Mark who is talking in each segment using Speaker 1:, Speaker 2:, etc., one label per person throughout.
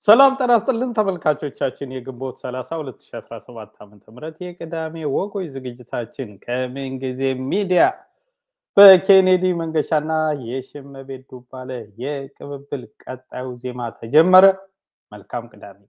Speaker 1: ሰላም ጤና ይስጥልን ተመልካቾቻችን የግንቦት 30 2017 ዓ.ም የቅዳሜ ወጎች ዝግጅታችን ከምንጊዜ ሚዲያ በኬኔዲ መንገሻና የሽመቤት ዱባለ የቅብብል ቀጣዩ ዜማ ተጀመረ። መልካም ቅዳሜ።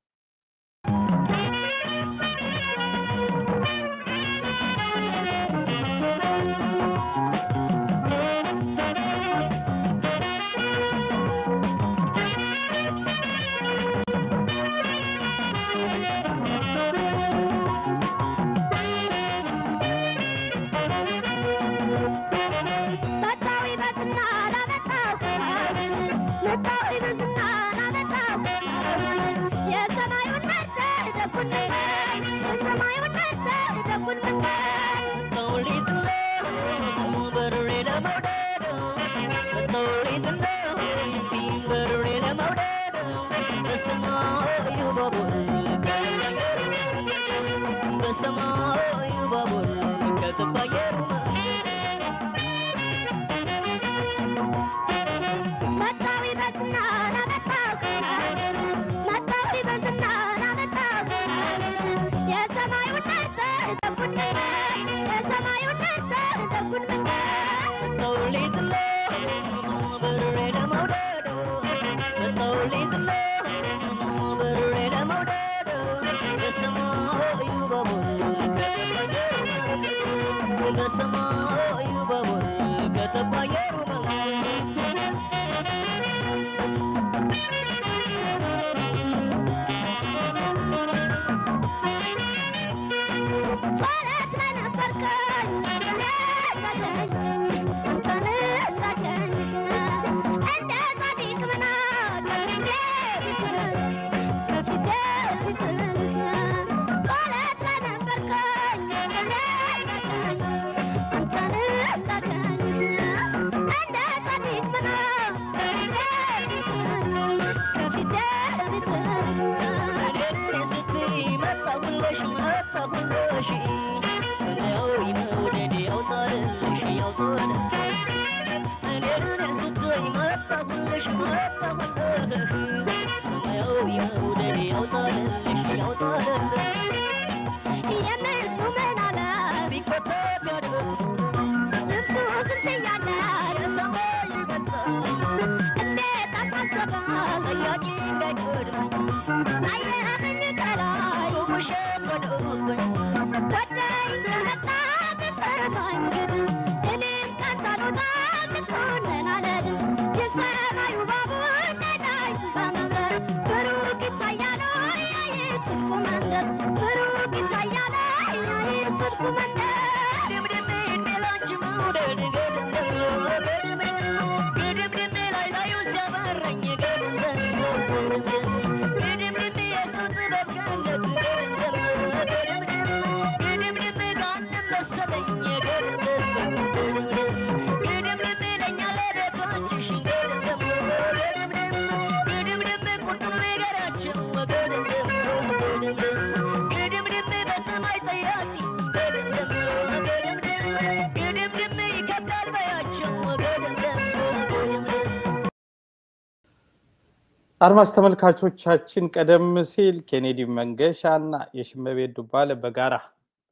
Speaker 1: አድማጭ ተመልካቾቻችን ቀደም ሲል ኬኔዲ መንገሻና የሽመቤት ዱባለ በጋራ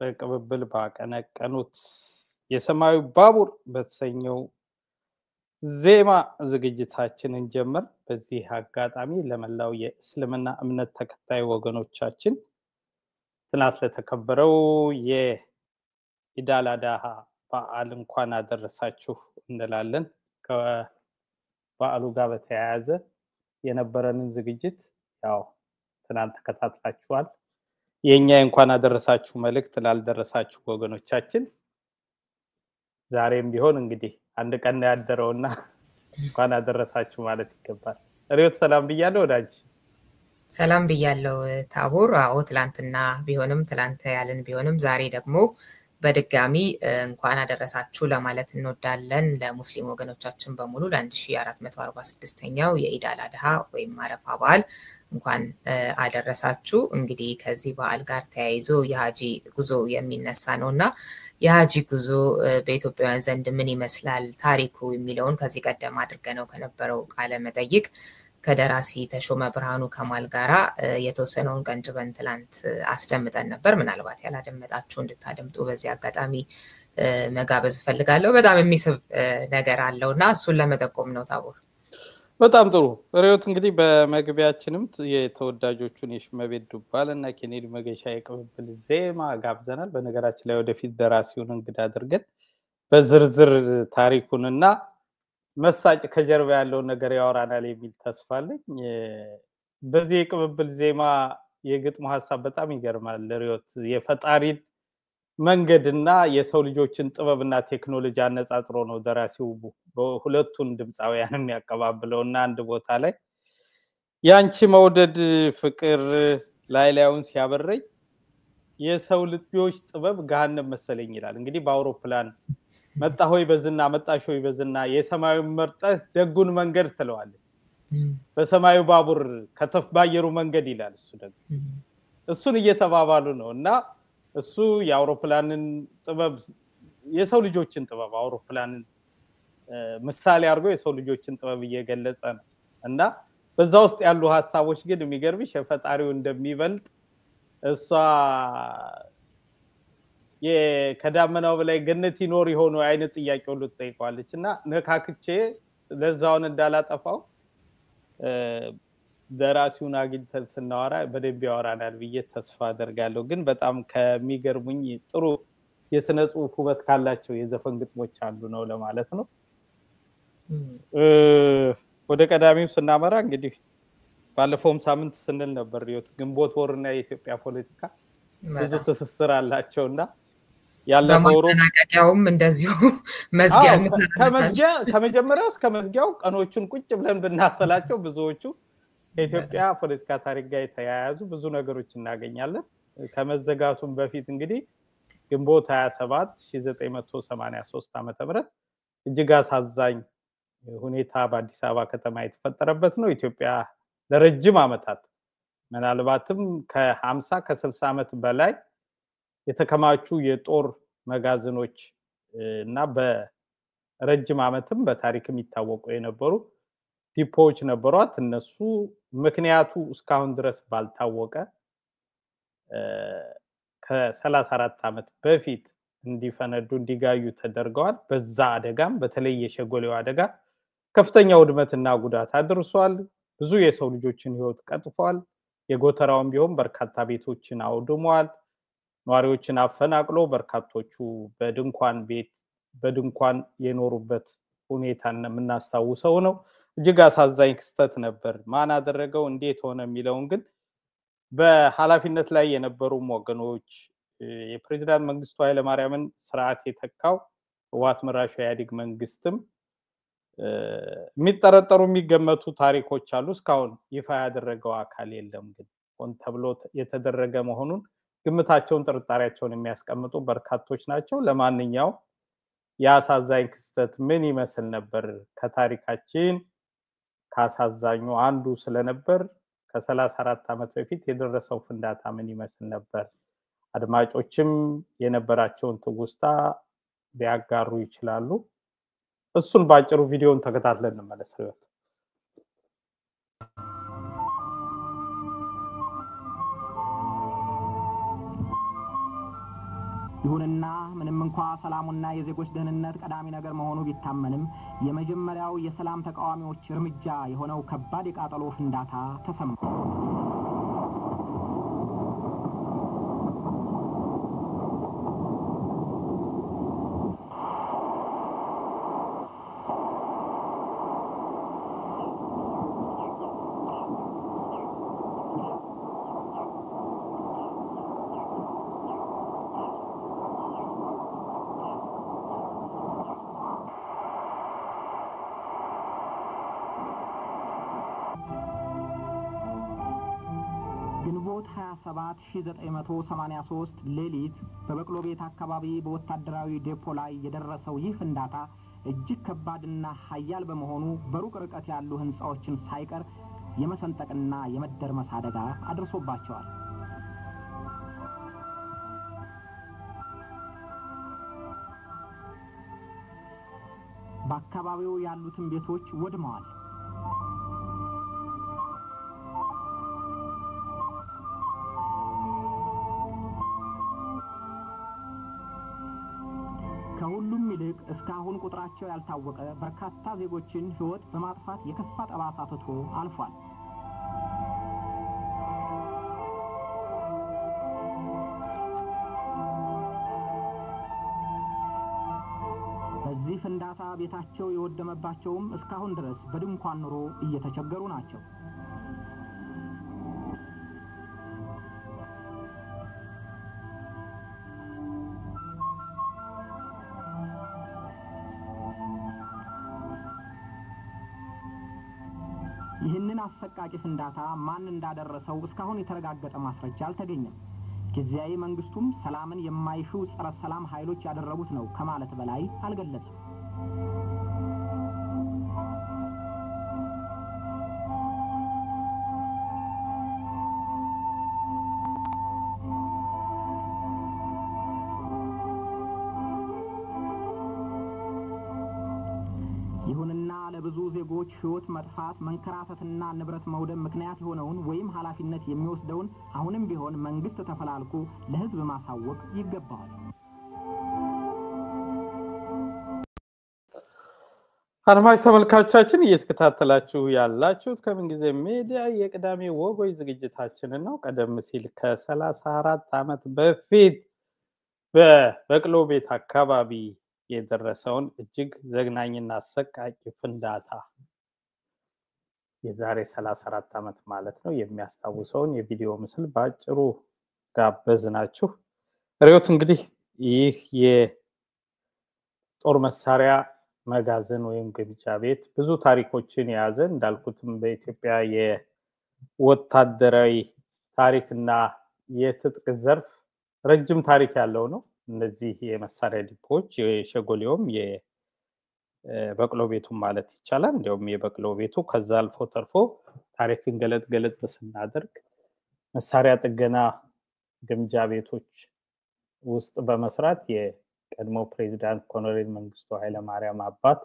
Speaker 1: በቅብብል ባቀነቀኑት የሰማዩ ባቡር በተሰኘው ዜማ ዝግጅታችንን ጀመር። በዚህ አጋጣሚ ለመላው የእስልምና እምነት ተከታይ ወገኖቻችን ትናንት ለተከበረው የኢድ አል አድሃ በዓል እንኳን አደረሳችሁ እንላለን። ከበዓሉ ጋር በተያያዘ የነበረንን ዝግጅት ያው ትናንት ተከታትላችኋል። የኛ እንኳን አደረሳችሁ መልእክት ላልደረሳችሁ ወገኖቻችን ዛሬም ቢሆን እንግዲህ አንድ ቀን ያደረውና እንኳን አደረሳችሁ ማለት ይገባል። ሪዮት ሰላም ብያለሁ ወዳጅ።
Speaker 2: ሰላም ብያለሁ ታቦር። አዎ ትላንትና ቢሆንም ትላንት ያለን ቢሆንም ዛሬ ደግሞ በድጋሚ እንኳን አደረሳችሁ ለማለት እንወዳለን ለሙስሊም ወገኖቻችን በሙሉ ለ1446ኛው የኢድ አል አድሃ ወይም አረፋ በዓል እንኳን አደረሳችሁ። እንግዲህ ከዚህ በዓል ጋር ተያይዞ የሃጂ ጉዞ የሚነሳ ነውና የሃጂ ጉዞ በኢትዮጵያውያን ዘንድ ምን ይመስላል ታሪኩ የሚለውን ከዚህ ቀደም አድርገነው ከነበረው ቃለ መጠይቅ ከደራሲ ተሾመ ብርሃኑ ከማል ጋራ የተወሰነውን ቀንጭበን ትላንት አስደምጠን ነበር። ምናልባት ያላደመጣችሁ እንድታደምጡ በዚህ አጋጣሚ መጋበዝ ፈልጋለሁ። በጣም የሚስብ ነገር አለውና እሱን ለመጠቆም ነው። ታቦር
Speaker 1: በጣም ጥሩ ሪዮት። እንግዲህ በመግቢያችንም የተወዳጆቹን የሽመቤት ዱባለና ኬኔዲ መንገሻ የቅብብል ዜማ ጋብዘናል። በነገራችን ላይ ወደፊት ደራሲውን እንግዳ አድርገን በዝርዝር ታሪኩንና መሳጭ ከጀርባ ያለው ነገር ያወራናል የሚል ተስፋ አለኝ። በዚህ የቅብብል ዜማ የግጥሙ ሐሳብ በጣም ይገርማል። ሪዮት የፈጣሪን መንገድና የሰው ልጆችን ጥበብና ቴክኖሎጂ አነጻጽሮ ነው ደራሲው በሁለቱን ድምጻውያን የሚያቀባብለውና አንድ ቦታ ላይ ያንቺ መውደድ ፍቅር ላይላዩን ሲያበረኝ የሰው ልጆች ጥበብ ገሃነም መሰለኝ ይላል። እንግዲህ በአውሮፕላን መጣ ሆይ በዝና መጣሽ ሆይ በዝና የሰማዩ መርጠህ ደጉን መንገድ ትለዋለች። በሰማዩ ባቡር ከተፍ ባየሩ መንገድ ይላል። እሱ ደግሞ እሱን እየተባባሉ ነውና እሱ የአውሮፕላንን ጥበብ የሰው ልጆችን ጥበብ አውሮፕላንን ምሳሌ አድርጎ የሰው ልጆችን ጥበብ እየገለጸ ነው እና በዛ ውስጥ ያሉ ሐሳቦች ግን የሚገርምሽ የፈጣሪው እንደሚበልጥ እሷ የከዳመናው በላይ ገነት ይኖር ይሆን አይነት ጥያቄ ሁሉ ትጠይቀዋለችና ነካክቼ ለዛውን እንዳላጠፋው ደራሲውን አግኝተን ስናወራ በደንብ ያወራናል ብዬ ተስፋ አደርጋለሁ። ግን በጣም ከሚገርሙኝ ጥሩ የስነ ጽሁፍ ውበት ካላቸው የዘፈን ግጥሞች አንዱ ነው ለማለት ነው። ወደ ቀዳሚው ስናመራ እንግዲህ ባለፈውም ሳምንት ስንል ነበር ሪዮት ግንቦት ወርና የኢትዮጵያ ፖለቲካ ብዙ ትስስር አላቸውና ያለፈው
Speaker 2: ማጠናቀቂያውም እንደዚሁ መዝጊያ
Speaker 1: ከመጀመሪያው እስከ መዝጊያው ቀኖቹን ቁጭ ብለን ብናሰላቸው ብዙዎቹ ከኢትዮጵያ ፖለቲካ ታሪክ ጋር የተያያዙ ብዙ ነገሮች እናገኛለን። ከመዘጋቱም በፊት እንግዲህ ግንቦት 27 1983 ዓ.ም እጅግ አሳዛኝ ሁኔታ በአዲስ አበባ ከተማ የተፈጠረበት ነው። ኢትዮጵያ ለረጅም ዓመታት ምናልባትም ከ50 ከ60 ዓመት በላይ የተከማቹ የጦር መጋዘኖች እና በረጅም ዓመትም በታሪክም ይታወቁ የነበሩ ዲፖዎች ነበሯት። እነሱ ምክንያቱ እስካሁን ድረስ ባልታወቀ ከ34 ዓመት በፊት እንዲፈነዱ እንዲጋዩ ተደርገዋል። በዛ አደጋም በተለይ የሸጎሌው አደጋ ከፍተኛ ውድመትና ጉዳት አድርሷል። ብዙ የሰው ልጆችን ህይወት ቀጥፏል። የጎተራውም ቢሆን በርካታ ቤቶችን አውድሟል። ነዋሪዎችን አፈናቅሎ በርካቶቹ በድንኳን የኖሩበት ሁኔታን የምናስታውሰው ነው። እጅግ አሳዛኝ ክስተት ነበር። ማን አደረገው እንዴት ሆነ የሚለውን ግን በኃላፊነት ላይ የነበሩ ወገኖች የፕሬዝዳንት መንግስቱ ኃይለማርያምን ስርዓት የተካው ህወሓት መራሹ ኢህአዴግ መንግስትም የሚጠረጠሩ የሚገመቱ ታሪኮች አሉ። እስካሁን ይፋ ያደረገው አካል የለም። ግን ሆን ተብሎ የተደረገ መሆኑን ግምታቸውን ጥርጣሬያቸውን የሚያስቀምጡ በርካቶች ናቸው። ለማንኛውም ያሳዛኝ ክስተት ምን ይመስል ነበር ከታሪካችን ካሳዛኙ አንዱ ስለነበር ከ34 ዓመት በፊት የደረሰው ፍንዳታ ምን ይመስል ነበር? አድማጮችም የነበራቸውን ትውስታ ሊያጋሩ ይችላሉ። እሱን ባጭሩ ቪዲዮን ተከታትለን እንመለስ።
Speaker 3: ይሁንና ምንም እንኳን ሰላሙና የዜጎች ደህንነት ቀዳሚ ነገር መሆኑ ቢታመንም የመጀመሪያው የሰላም ተቃዋሚዎች እርምጃ የሆነው ከባድ የቃጠሎ ፍንዳታ ተሰምቷል። ግንቦት 27 1983 ሌሊት በበቅሎ ቤት አካባቢ በወታደራዊ ዴፖ ላይ የደረሰው ይህ ፍንዳታ እጅግ ከባድና ኃያል በመሆኑ በሩቅ ርቀት ያሉ ህንጻዎችን ሳይቀር የመሰንጠቅና የመደርመስ አደጋ አድርሶባቸዋል። በአካባቢው ያሉትን ቤቶች ወድመዋል። ከሁሉም ይልቅ እስካሁን ቁጥራቸው ያልታወቀ በርካታ ዜጎችን ሕይወት በማጥፋት የከፋ ጠባሳ ትቶ አልፏል። በዚህ ፍንዳታ ቤታቸው የወደመባቸውም እስካሁን ድረስ በድንኳን ኑሮ እየተቸገሩ ናቸው። ይህንን አሰቃቂ ፍንዳታ ማን እንዳደረሰው እስካሁን የተረጋገጠ ማስረጃ አልተገኘም። ጊዜያዊ መንግስቱም ሰላምን የማይሹ ጸረ ሰላም ኃይሎች ያደረጉት ነው ከማለት በላይ አልገለጸም። ይሁንና ለብዙ ዜጎች ሕይወት መጥፋት መንከራተትና ንብረት መውደም ምክንያት የሆነውን ወይም ኃላፊነት የሚወስደውን አሁንም ቢሆን መንግስት ተፈላልጎ ለህዝብ ማሳወቅ ይገባዋል።
Speaker 1: አድማጭ ተመልካቾቻችን እየተከታተላችሁ ያላችሁት ከምንጊዜ ሚዲያ የቅዳሜ ወጎች ዝግጅታችንን ነው። ቀደም ሲል ከ34 ዓመት በፊት በበቅሎ ቤት አካባቢ የደረሰውን እጅግ ዘግናኝና አሰቃቂ ፍንዳታ የዛሬ 34 ዓመት ማለት ነው የሚያስታውሰውን የቪዲዮ ምስል ባጭሩ ጋበዝናችሁ። ሪዮት እንግዲህ ይህ የጦር መሳሪያ መጋዘን ወይም ግምጃ ቤት ብዙ ታሪኮችን የያዘ እንዳልኩትም በኢትዮጵያ የወታደራዊ ታሪክና የትጥቅ ዘርፍ ረጅም ታሪክ ያለው ነው። እነዚህ የመሳሪያ ዲፖዎች የሸጎሌውም የበቅሎ ቤቱም ማለት ይቻላል። እንዲያውም የበቅሎ ቤቱ ከዛ አልፎ ተርፎ ታሪክን ገለጥ ስናደርግ መሳሪያ ጥገና ግምጃ ቤቶች ውስጥ በመስራት የቀድሞ ፕሬዝዳንት ኮሎኔል መንግስቱ ኃይለማርያም አባት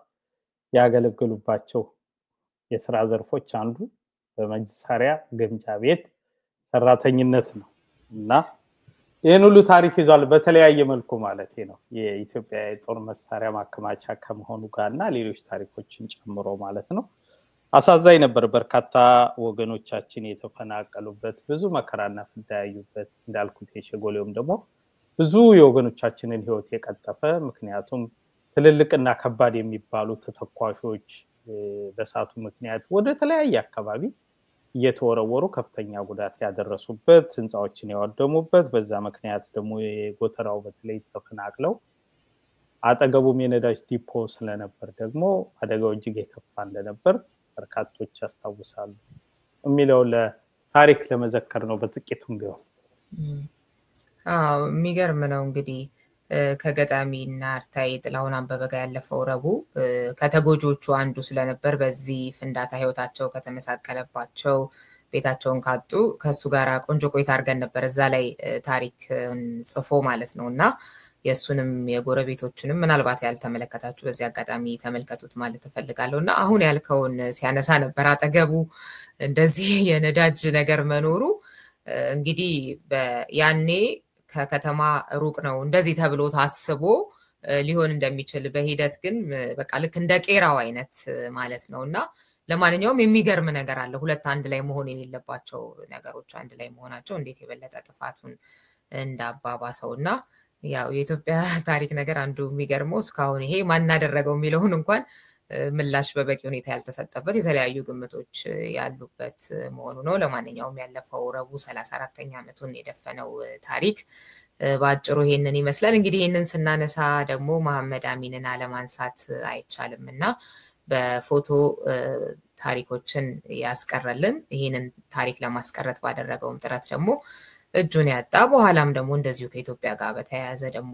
Speaker 1: ያገለግሉባቸው የሥራ ዘርፎች አንዱ በመሳሪያ ግምጃ ቤት ሰራተኝነት ነው እና ይሄን ሁሉ ታሪክ ይዟል በተለያየ መልኩ ማለት ነው። የኢትዮጵያ የጦር መሳሪያ ማከማቻ ከመሆኑ ጋርና ሌሎች ታሪኮችን ጨምሮ ማለት ነው። አሳዛኝ ነበር። በርካታ ወገኖቻችን የተፈናቀሉበት ብዙ መከራና ፍዳ ያዩበት እንዳልኩት የሸጎሌውም ደግሞ ብዙ የወገኖቻችንን ህይወት የቀጠፈ ምክንያቱም ትልልቅና ከባድ የሚባሉ ተተኳሾች በሳቱ ምክንያት ወደ ተለያየ አካባቢ እየተወረወሩ ከፍተኛ ጉዳት ያደረሱበት ህንጻዎችን ያወደሙበት በዛ ምክንያት ደግሞ የጎተራው በተለይ ተፈናቅለው አጠገቡም የነዳጅ ዲፖ ስለነበር ደግሞ አደጋው እጅግ የከፋ እንደነበር በርካቶች ያስታውሳሉ የሚለው ለታሪክ ለመዘከር ነው በጥቂቱም ቢሆን።
Speaker 2: የሚገርም ነው እንግዲህ ከገጣሚና አርታይ ጥላሁን አበበ ጋር ያለፈው ረቡዕ ከተጎጆቹ አንዱ ስለነበር በዚህ ፍንዳታ ህይወታቸው ከተመሳቀለባቸው ቤታቸውን ካጡ ከሱ ጋር ቆንጆ ቆይታ አድርገን ነበር እዛ ላይ ታሪክ ጽፎ ማለት ነውና የሱንም የጎረቤቶቹንም ምናልባት ያልተመለከታችሁ በዚህ አጋጣሚ ተመልከቱት ማለት እፈልጋለሁና አሁን ያልከውን ሲያነሳ ነበር አጠገቡ እንደዚህ የነዳጅ ነገር መኖሩ እንግዲህ ያኔ ከከተማ ሩቅ ነው እንደዚህ ተብሎ ታስቦ ሊሆን እንደሚችል በሂደት ግን በቃ ልክ እንደ ቄራው አይነት ማለት ነውና ለማንኛውም የሚገርም ነገር አለ። ሁለት አንድ ላይ መሆን የሌለባቸው ነገሮች አንድ ላይ መሆናቸው እንዴት የበለጠ ጥፋቱን እንዳባባሰውና ያው የኢትዮጵያ ታሪክ ነገር አንዱ የሚገርመው እስካሁን ይሄ ማን አደረገው የሚለውን እንኳን ምላሽ በበቂ ሁኔታ ያልተሰጠበት የተለያዩ ግምቶች ያሉበት መሆኑ ነው። ለማንኛውም ያለፈው ረቡዕ 34ኛ ዓመቱን የደፈነው ታሪክ ባጭሩ ይሄንን ይመስላል። እንግዲህ ይሄንን ስናነሳ ደግሞ መሐመድ አሚንን አለማንሳት አይቻልምና በፎቶ ታሪኮችን ያስቀረልን ይሄንን ታሪክ ለማስቀረት ባደረገው ጥረት ደግሞ እጁን ያጣ በኋላም ደግሞ እንደዚሁ ከኢትዮጵያ ጋር በተያያዘ ደግሞ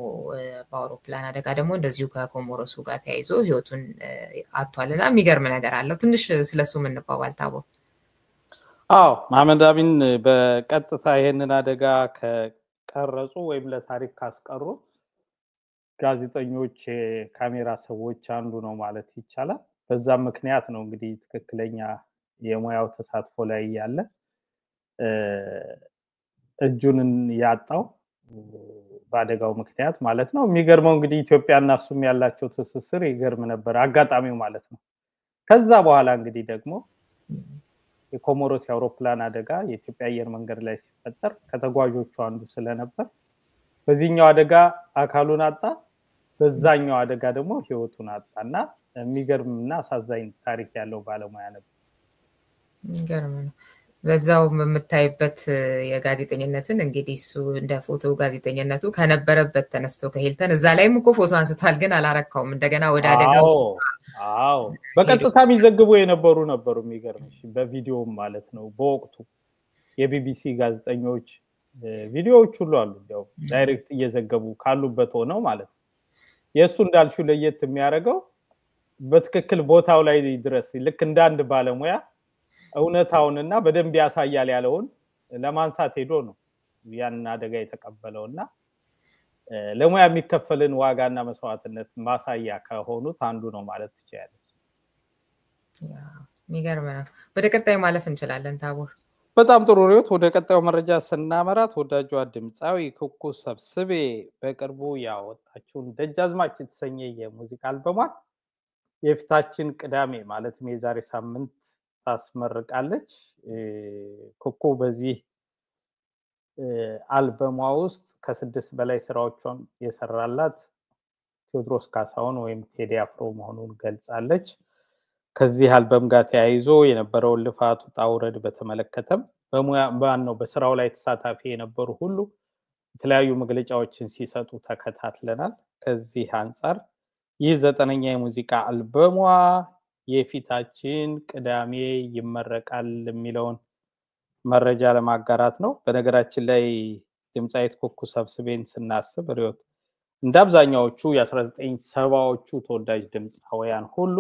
Speaker 2: በአውሮፕላን አደጋ ደግሞ እንደዚሁ ከኮሞሮሱ ጋር ተያይዞ ህይወቱን አጥቷልና የሚገርም ነገር አለው። ትንሽ ስለሱ ምን እንባባል ታቦ?
Speaker 1: አዎ መሐመድ አሚን በቀጥታ ይሄንን አደጋ ከቀረጹ ወይም ለታሪክ ካስቀሩ ጋዜጠኞች ካሜራ ሰዎች አንዱ ነው ማለት ይቻላል። በዛም ምክንያት ነው እንግዲህ ትክክለኛ የሙያው ተሳትፎ ላይ ያለ እጁን ያጣው ባደጋው ምክንያት ማለት ነው የሚገርመው እንግዲህ ኢትዮጵያና እሱም ያላቸው ትስስር ይገርም ነበር አጋጣሚው ማለት ነው ከዛ በኋላ እንግዲህ ደግሞ የኮሞሮስ የአውሮፕላን አደጋ የኢትዮጵያ አየር መንገድ ላይ ሲፈጠር ከተጓዦቹ አንዱ ስለነበር በዚህኛው አደጋ አካሉን አጣ በዛኛው አደጋ ደግሞ ህይወቱን አጣና የሚገርምና አሳዛኝ ታሪክ ያለው ባለሙያ ነበር
Speaker 2: ይገርም ነው በዛው የምታይበት የጋዜጠኝነትን እንግዲህ እሱ እንደ ፎቶ ጋዜጠኝነቱ ከነበረበት ተነስቶ ከሂልተን እዛ ላይም እኮ ፎቶ አንስቷል ግን አላረካውም እንደገና ወደ አደጋው
Speaker 1: አዎ በቀጥታ የሚዘግቡ የነበሩ የሚገርምሽ በቪዲዮም ማለት ነው በወቅቱ የቢቢሲ ጋዜጠኞች ቪዲዮዎች ሁሉ አሉ ያው ዳይሬክት እየዘገቡ ካሉበት ሆነው ማለት የሱ እንዳልሽው ለየት የሚያደርገው በትክክል ቦታው ላይ ድረስ ልክ እንደ አንድ ባለሙያ እውነታውንና በደንብ ያሳያል ያለውን ለማንሳት ሄዶ ነው ያን አደጋ የተቀበለውና ለሙያ የሚከፈልን ዋጋና መስዋዕትነት ማሳያ ከሆኑት አንዱ ነው ማለት ይችላል
Speaker 2: የሚገርም ነው ወደ ቀጣይ ማለፍ እንችላለን ታቦር
Speaker 1: በጣም ጥሩ ሪዮት ወደ ቀጣዩ መረጃ ስናመራት ወዳጇ ድምጻዊ ኩኩ ሰብስቤ በቅርቡ ያወጣችውን ደጃዝማች የተሰኘ የሙዚቃ አልበሟን የፊታችን ቅዳሜ ማለት የዛሬ ሳምንት ታስመርቃለች ኩኩ በዚህ አልበሟ ውስጥ ከ6 በላይ ስራዎችን የሰራላት ቴዎድሮስ ካሳሁን ወይም ቴዲ አፍሮ መሆኑን ገልጻለች ከዚህ አልበም ጋር ተያይዞ የነበረው ልፋቱ ጣውረድ በተመለከተም በስራው ላይ ተሳታፊ የነበሩ ሁሉ የተለያዩ መግለጫዎችን ሲሰጡ ተከታትለናል ከዚህ አንፃር ይህ 9ኛ የሙዚቃ አልበሟ የፊታችን ቅዳሜ ይመረቃል የሚለውን መረጃ ለማጋራት ነው በነገራችን ላይ ድምጻዊት ኩኩ ሰብስቤን ስናስብ ሪዮት እንደአብዛኛዎቹ የ1970ዎቹ ተወዳጅ ድምጻውያን ሁሉ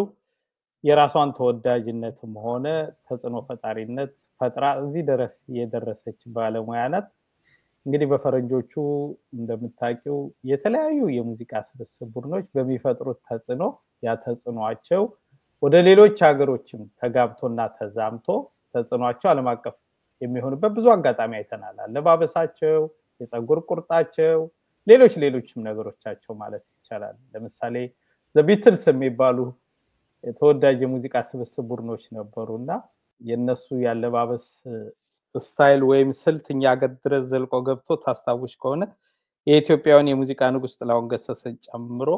Speaker 1: የራሷን ተወዳጅነትም ሆነ ተጽዕኖ ፈጣሪነት ፈጥራ እዚህ ድረስ የደረሰች ባለሙያ ናት እንግዲህ በፈረንጆቹ እንደምታውቂው የተለያዩ የሙዚቃ ስብስብ ቡድኖች በሚፈጥሩት ተጽዕኖ ያ ተጽዕኖአቸው ወደ ሌሎች ሀገሮችም ተጋብቶና ተዛምቶ ተጽዕኖአቸው ዓለም አቀፍ የሚሆንበት ብዙ አጋጣሚ አይተናል አለባበሳቸው የፀጉር ቁርጣቸው ሌሎችም ነገሮቻቸው ማለት ይቻላል ለምሳሌ ዘ ቢትልስ የሚባሉ ተወዳጅ የሙዚቃ ስብስብ ቡድኖች ነበሩና የነሱ ያለባበስ ስታይል ወይም ስልትኛ ሀገር ድረስ ዘልቆ ገብቶ ታስታውሽ ከሆነ የኢትዮጵያውን የሙዚቃ ንጉስ ጥላሁን ገሰሰን ጨምሮ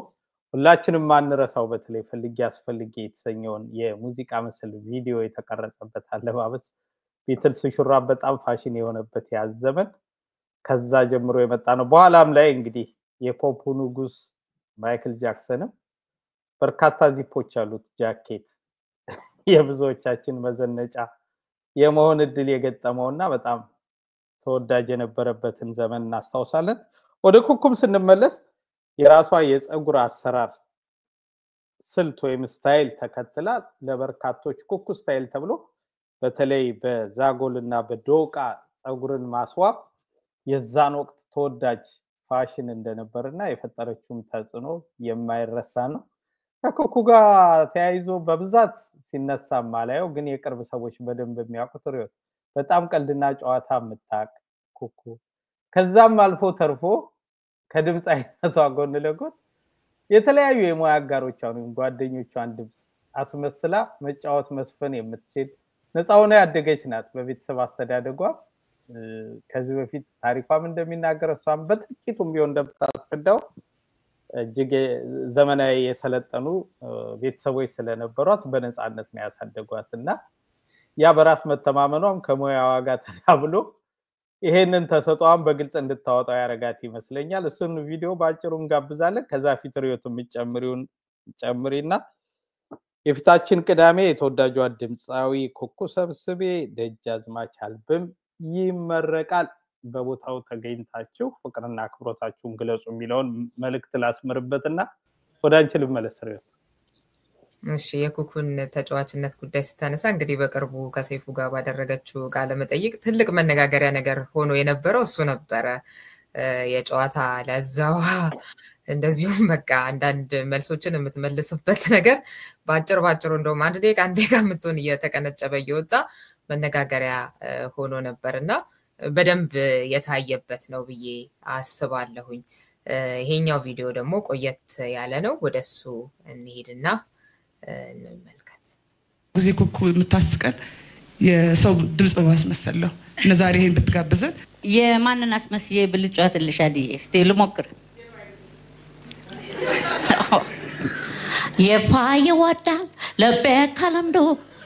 Speaker 1: ሁላችንም ማንረሳው በተለይ ፈልጌ አስፈልጌ የተሰኘውን የሙዚቃ ምስል ቪዲዮ የተቀረጸበት አለባበስ ቢትልስ ሹራብ በጣም ፋሽን የሆነበት ያዘመን ከዛ ጀምሮ የመጣ ነው በኋላም ላይ እንግዲህ የፖፕ ንጉስ ማይክል ጃክሰንም በርካታ ዚፖች አሉት ጃኬት የብዙዎቻችን መዘነጫ የመሆን እድል የገጠመውና በጣም ተወዳጅ የነበረበትን ዘመን እናስታውሳለን ወደ ኩኩም ስንመለስ የራሷ የፀጉር አሰራር ስልት ወይም ስታይል ተከትላ ለበርካቶች ኩኩ ስታይል ተብሎ በተለይ በዛጎልና በዶቃ ፀጉርን ማስዋብ የዛን ወቅት ተወዳጅ ፋሽን እንደነበርና የፈጠረችውም ተጽዕኖ የማይረሳ ነው ከኩኩ ጋር ተያይዞ በብዛት ሲነሳ ማላየው ግን የቅርብ ሰዎች በደንብ የሚያውቁት ሪዮት በጣም ቀልድና ጨዋታ የምታቅ ኩኩ ከዛም አልፎ ተርፎ ከድምጽ አይነቷ ጎን ለጎን የተለያዩ የሙያ አጋሮቿን ጓደኞቿን ድምጽ አስመስላ መጫወት መስፈን የምትችል ነፃውና ያደገች ናት በቤተሰብ አስተዳደጓ ከዚህ በፊት ታሪኳም እንደሚናገረው እሷም በጥቂቱም ቢሆን እንደምታስፈዳው እጅግ ዘመናዊ የሰለጠኑ ቤተሰቦች ስለነበሯት በነፃነት ነው ያሳደጓትና ያ በራስ መተማመኗም ከሙያዋ ጋር ተዳብሎ ይሄንን ተሰጧን በግልጽ እንድታወጣው ያረጋት ይመስለኛል እሱን ቪዲዮ ባጭሩ እንጋብዛለን ከዛ ፊት ሪዮት የሚጨምሪውን ጨምሪና የፊታችን ቅዳሜ የተወዳጇ ድምጻዊ ኩኩ ሰብስቤ ደጃዝማች አልበም ይመረቃል በቦታው ተገኝታችሁ ፍቅርና አክብሮታችሁን ግለጹ የሚለውን መልእክት ላስምርበትና ወደ አንቺ ልመለስ ሪዮት
Speaker 2: እሺ የኩኩን ተጫዋችነት ጉዳይ ስታነሳ እንግዲህ በቅርቡ ከሰይፉ ጋር ባደረገችው ቃለ መጠይቅ ትልቅ መነጋገሪያ ነገር ሆኖ የነበረው እሱ ነበረ የጨዋታ ለዛዋ እንደዚሁም በቃ አንዳንድ መልሶችን የምትመልስበት ነገር ባጭሩ እንደውም አንድ ደቂቃ የምትሆን እየተቀነጨበ እየወጣ መነጋገሪያ ሆኖ ነበርና በደንብ የታየበት ነው ብዬ አስባለሁኝ። ይሄኛው ቪዲዮ ደግሞ ቆየት ያለ ነው። ወደሱ እንሄድና እንመልከት።
Speaker 4: ጊዜ ኩኩ የምታስቀን የሰው ድምጽ በማስመሰል ነው። እና ዛሬ ይሄን ብትጋብዘን
Speaker 5: የማንን አስመስዬ ብልጫትልሽ አዲዬ እስቲ ልሞክር። የፋየ ወዳ ለበካ ለምዶ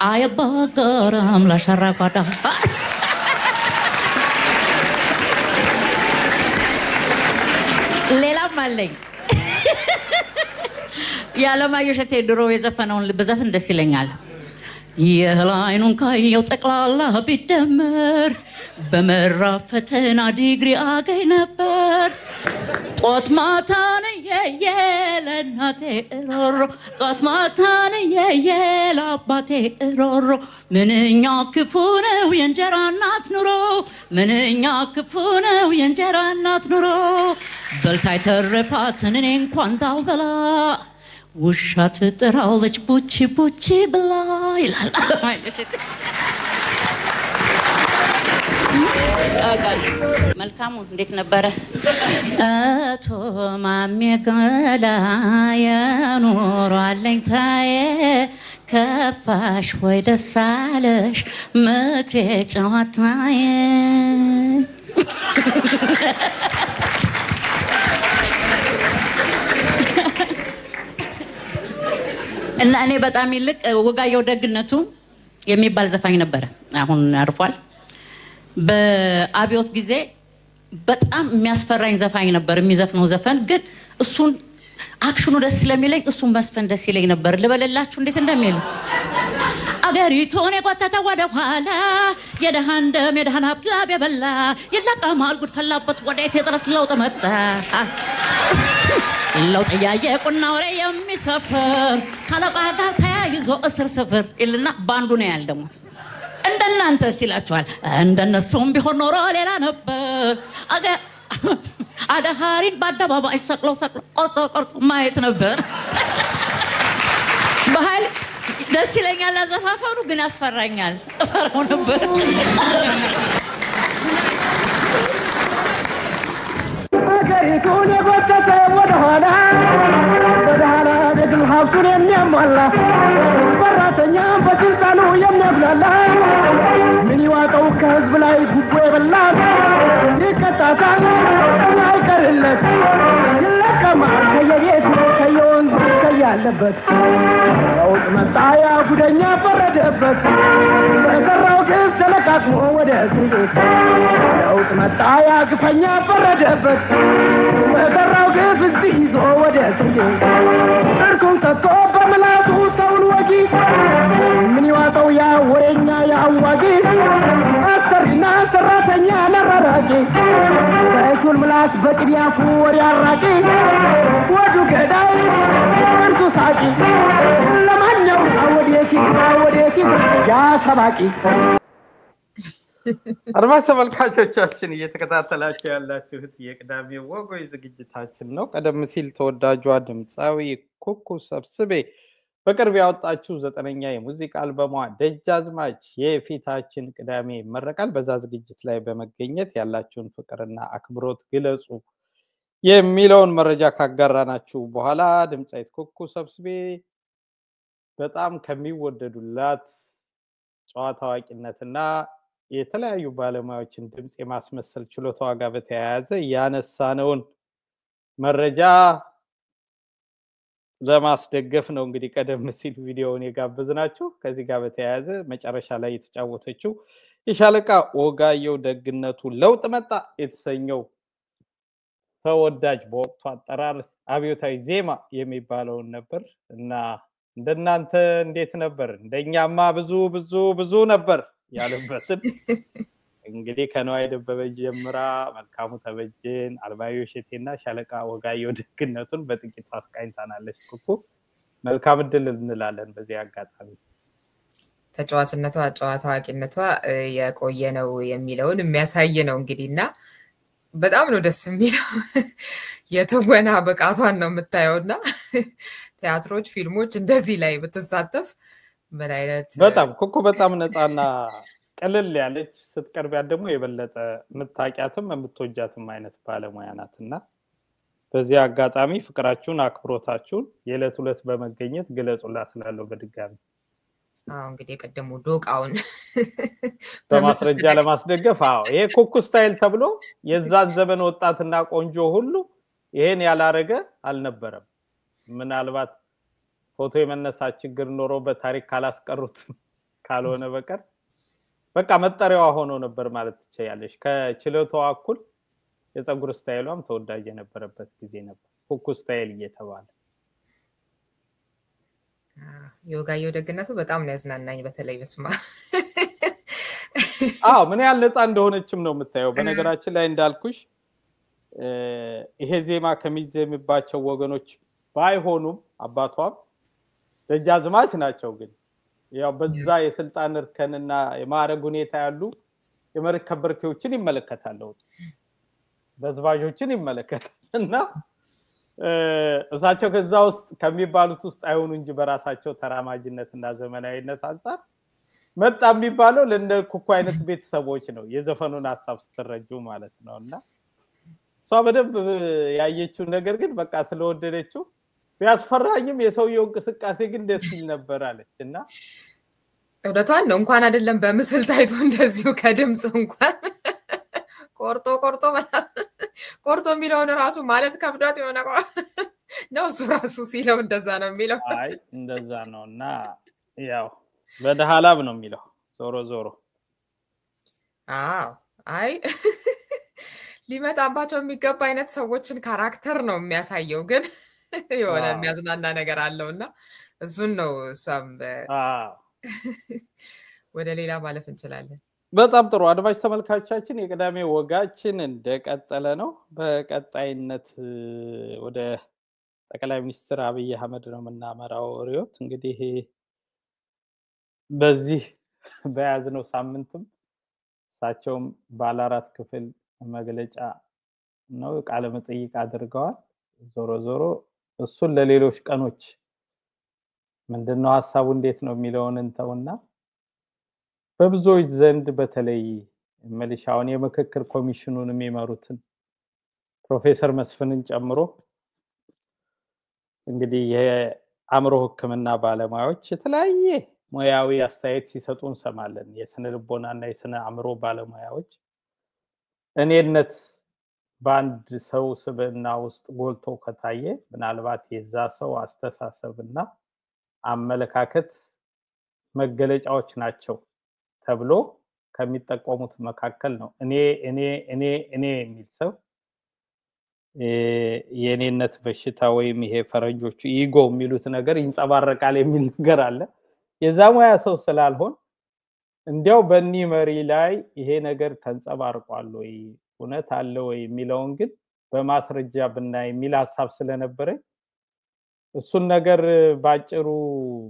Speaker 5: አይበገረም ለሸራጓዳ ሌላም አለኝ። የዓለማየሁ እሸቴ ድሮ የዘፈነውን በዘፈን ደስ ይለኛል። የላይኑን ካየው ጠቅላላ ቢደመር በመራብ ፈተና ዲግሪ አገኝ ነበር። ጧት ማታ ነየየ ለእናቴ እሮሮ ጧት ማታ ነየየ ለአባቴ እሮሮ ምንኛ ክፉ ነው የእንጀራ እናት ኑሮ ምንኛ ክፉ ነው የእንጀራ እናት ኑሮ በልታ የተረፋትን እኔ እንኳን እንዳልበላ ውሻ ትጥራለች ቡቺ ቡቺ ብላ ይላል አለማየሁ እሸቴ። መልካሙ እንዴት ነበረ? አቶ ማሜ ገላ የኑሮ አለኝታዬ ከፋሽ ወይ ደስ አለሽ ምክሬ ጨዋታዬ እና እኔ በጣም ይልቅ ወጋየሁ ደግነቱ የሚባል ዘፋኝ ነበረ። አሁን አርፏል። በአብዮት ጊዜ በጣም የሚያስፈራኝ ዘፋኝ ነበር። የሚዘፍነው ዘፈን ግን እሱን አክሽኑ ደስ ስለሚለኝ እሱን መስፈን ደስ ይለኝ ነበር። ልበለላችሁ እንዴት እንደሚል አገሪቱን የቆጠተ ወደ ኋላ የደሃን ደም የደሃን ሀብት ላብ የበላ ይለቀማል ጉድ ፈላበት ወዴት የጥረስ ለውጥ መጣ ለውጥ እያየ ቁና ወሬ የሚሰፍር ካለቃ ጋር ተያይዞ እስር ስፍር ይልና ባንዱ ነው ያል ደግሞ እንደናንተስ ይላችኋል። እንደነሱም ቢሆን ኖሮ ሌላ ነበር። አደሃሪን በአደባባይ ሰቅሎ ቆርጦ ማየት ነበር። በኃይል ደስ ይለኛል አዘፋፈኑ ግን ያስፈራኛል። እፈራው ነበር።
Speaker 3: አገሪቱን የጎተተ ወደኋላ ደግል ሀብቱን የሚያሟላ ሰራተኛ በስልጣኑ የሚያብላላ ምን ይዋጠው ከህዝብ ላይ ጉቦ የበላ ይቀጣታል አይቀርለት ይለቀማል ከየቤቱ ከየወንዙ ከያለበት ለውጥ መጣ ያ ጉደኛ ፈረደበት በሰራው ግፍ ተለቃቅሞ ወደ እስር ቤት ለውጥ መጣ ያ ግፈኛ ፈረደበት በሰራው ግፍ እዚህ ይዞ ወደ እስር ቤት እርሱን ሰጥቶ በምላሱ ሰውን ወጊ ምን ይዋጠው ያ ወሬኛ ያ አዋጊ አሰሪና ሰራተኛ ነራራቂ በእሱን ምላስ በቅዲያፉ ወሬ አራቂ ወዱ ገዳይ እርሱ ሳቂ ለማንኛው ወዴት ያ ሰባቂ።
Speaker 1: አድማጭ ተመልካቾቻችን እየተከታተላችሁ ያላችሁት የቅዳሜ ወጎይ ዝግጅታችን ነው። ቀደም ሲል ተወዳጇ ድምጻዊ ኩኩ ሰብስቤ በቅርብ ያወጣችው 9ኛ የሙዚቃ አልበሟ ደጃዝማች የፊታችን ቅዳሜ ይመረቃል። በዛ ዝግጅት ላይ በመገኘት ያላችሁን ፍቅርና አክብሮት ግለጹ የሚለውን መረጃ ካጋራናችሁ በኋላ ድምጻዊት ኩኩ ሰብስቤ በጣም ከሚወደዱላት ጨዋታ አዋቂነትና የተለያዩ ባለሙያዎችን ድምጽ የማስመሰል ችሎታዋ ጋር በተያያዘ ያነሳነውን መረጃ ለማስደገፍ ነው እንግዲህ ቀደም ሲል ቪዲዮውን የጋበዝናችሁ። ከዚህ ጋር በተያያዘ መጨረሻ ላይ የተጫወተችው የሻለቃ ወጋየሁ ደግነቱ ለውጥ መጣ የተሰኘው ተወዳጅ በወቅቱ አጠራር አብዮታዊ ዜማ የሚባለውን ነበር እና እንደናንተ እንዴት ነበር? እንደኛማ ብዙ ነበር ያለበትን እንግዲህ ከነዋይ ደበበ ጀምራ መልካሙ ተበጀን አለማየሁ እሸቴና ሻለቃ ወጋየሁ ደግነቱን በጥቂቱ አስቃኝታናለች። ኩኩ መልካም እድል እንላለን። በዚህ አጋጣሚ
Speaker 2: ተጫዋችነቷ ጨዋታ አዋቂነቷ የቆየ ነው የሚለውን የሚያሳይ ነው እንግዲህና በጣም ነው ደስ የሚለው። የትወና ብቃቷን ነው የምታየውና ቲያትሮች ፊልሞች እንደዚህ ላይ ብትሳተፍ ምን አይነት
Speaker 1: በጣም ኩኩ በጣም ነፃና ቀለል ያለች ስትቀርቢያት ደግሞ የበለጠ ምታቂያትም የምትወጃትም አይነት ባለሙያ ናትና በዚህ አጋጣሚ ፍቅራችሁን አክብሮታችሁን የዕለት ሁለት በመገኘት ግለጹላት እላለሁ በድጋሚ።
Speaker 2: እንግዲህ የቀደሙ ዶቃውን
Speaker 1: በማስረጃ ለማስደገፍ ይሄ ኩኩ ስታይል ተብሎ የዛን ዘመን ወጣትና ቆንጆ ሁሉ ይሄን ያላረገ አልነበረም። ምናልባት ፎቶ የመነሳት ችግር ኖሮ በታሪክ ካላስቀሩት ካልሆነ በቀር በቃ መጠሪያዋ ሆኖ ነበር ማለት ትችያለሽ። ከችሎታዋ እኩል የፀጉር ስታይሏም ተወዳጅ የነበረበት ጊዜ ነበር ኩኩ ስታይል እየተባለ።
Speaker 2: የወጋየሁ ደግነቱ በጣም ነው ያዝናናኝ በተለይ በስማ
Speaker 1: ምን ያህል ነፃ እንደሆነችም ነው የምታየው። በነገራችን ላይ እንዳልኩሽ ይሄ ዜማ ከሚዜምባቸው ወገኖች ባይሆኑም አባቷም ደጃዝማች ናቸው። ግን ያው በዛ የስልጣን እርከንና የማዕረግ ሁኔታ ያሉ የመሪ ከበርቴዎችን ይመለከታል፣ በዝባዦችን ይመለከታል እና እሳቸው ከዛ ውስጥ ከሚባሉት ውስጥ አይሆኑ እንጂ በራሳቸው ተራማጅነትና ዘመናዊነት አንፃር መጣ የሚባለው ለእንደ ኩኩ አይነት ቤተሰቦች ነው የዘፈኑን ሐሳብ ስትረጁ ማለት ነውና እሷ በደንብ ያየችው ነገር ግን በቃ ስለወደደችው ቢያስፈራኝም የሰውየው እንቅስቃሴ ግን ደስ ይል ነበር አለችና
Speaker 2: እውነቷን ነው። እንኳን አይደለም በምስል ታይቶ እንደዚሁ ከድምጽ እንኳን ቆርጦ የሚለውን ራሱ ማለት ከብዷት የሆነ ነው እሱ ራሱ ሲለው እንደዛ ነው የሚለው።
Speaker 1: እንደዛ ነውና ያው በደሃላብ ነው የሚለው ዞሮ
Speaker 2: ሊመጣባቸው የሚገባ አይነት ሰዎችን ካራክተር ነው የሚያሳየው። ግን የሆነ የሚያዝናና ነገር አለውና እሱን ነው እሷም ወደ ሌላ ማለፍ እንችላለን።
Speaker 1: በጣም ጥሩ አድማጭ ተመልካቾቻችን የቅዳሜ ወጋችን እንደቀጠለ ነው። በቀጣይነት ወደ ጠቅላይ ሚኒስትር አብይ አህመድ ነው የምናመራው። ሪዮት እንግዲህ በዚህ በያዝነው ሳምንትም እሳቸውም ባለ 4 ክፍል መግለጫ ነው ቃለ መጠይቅ አድርገዋል። ዞሮ እሱን ለሌሎች ቀኖች ምንድነው ሐሳቡ እንዴት ነው የሚለውን እንተውና በብዙዎች ዘንድ በተለይ መልሻውን የምክክር ኮሚሽኑን የሚመሩትን ፕሮፌሰር መስፍንን ጨምሮ እንግዲህ የአእምሮ ሕክምና ባለሙያዎች የተለያየ ሙያዊ አስተያየት ሲሰጡ እንሰማለን። የስነ ልቦናና የስነ አእምሮ ባለሙያዎች እኔነት በአንድ ሰው ስብዕና ውስጥ ጎልቶ ከታየ ምናልባት የዛ ሰው አስተሳሰብና አመለካከት መገለጫዎች ናቸው ተብሎ ከሚጠቆሙት መካከል ነው። እኔ የሚል ሰው የኔነት በሽታ ወይም ይሄ ፈረንጆቹ ኢጎ የሚሉት ነገር ይንጸባረቃል የሚል ነገር አለ። የዛ ሙያ ሰው ስላልሆን እንዲያው በእኒ መሪ ላይ ይሄ ነገር ተንጸባርቋል ወይ እውነት አለ ወይ የሚለውን ግን በማስረጃ ብናይ የሚል ሐሳብ ስለነበረ እሱን ነገር ባጭሩ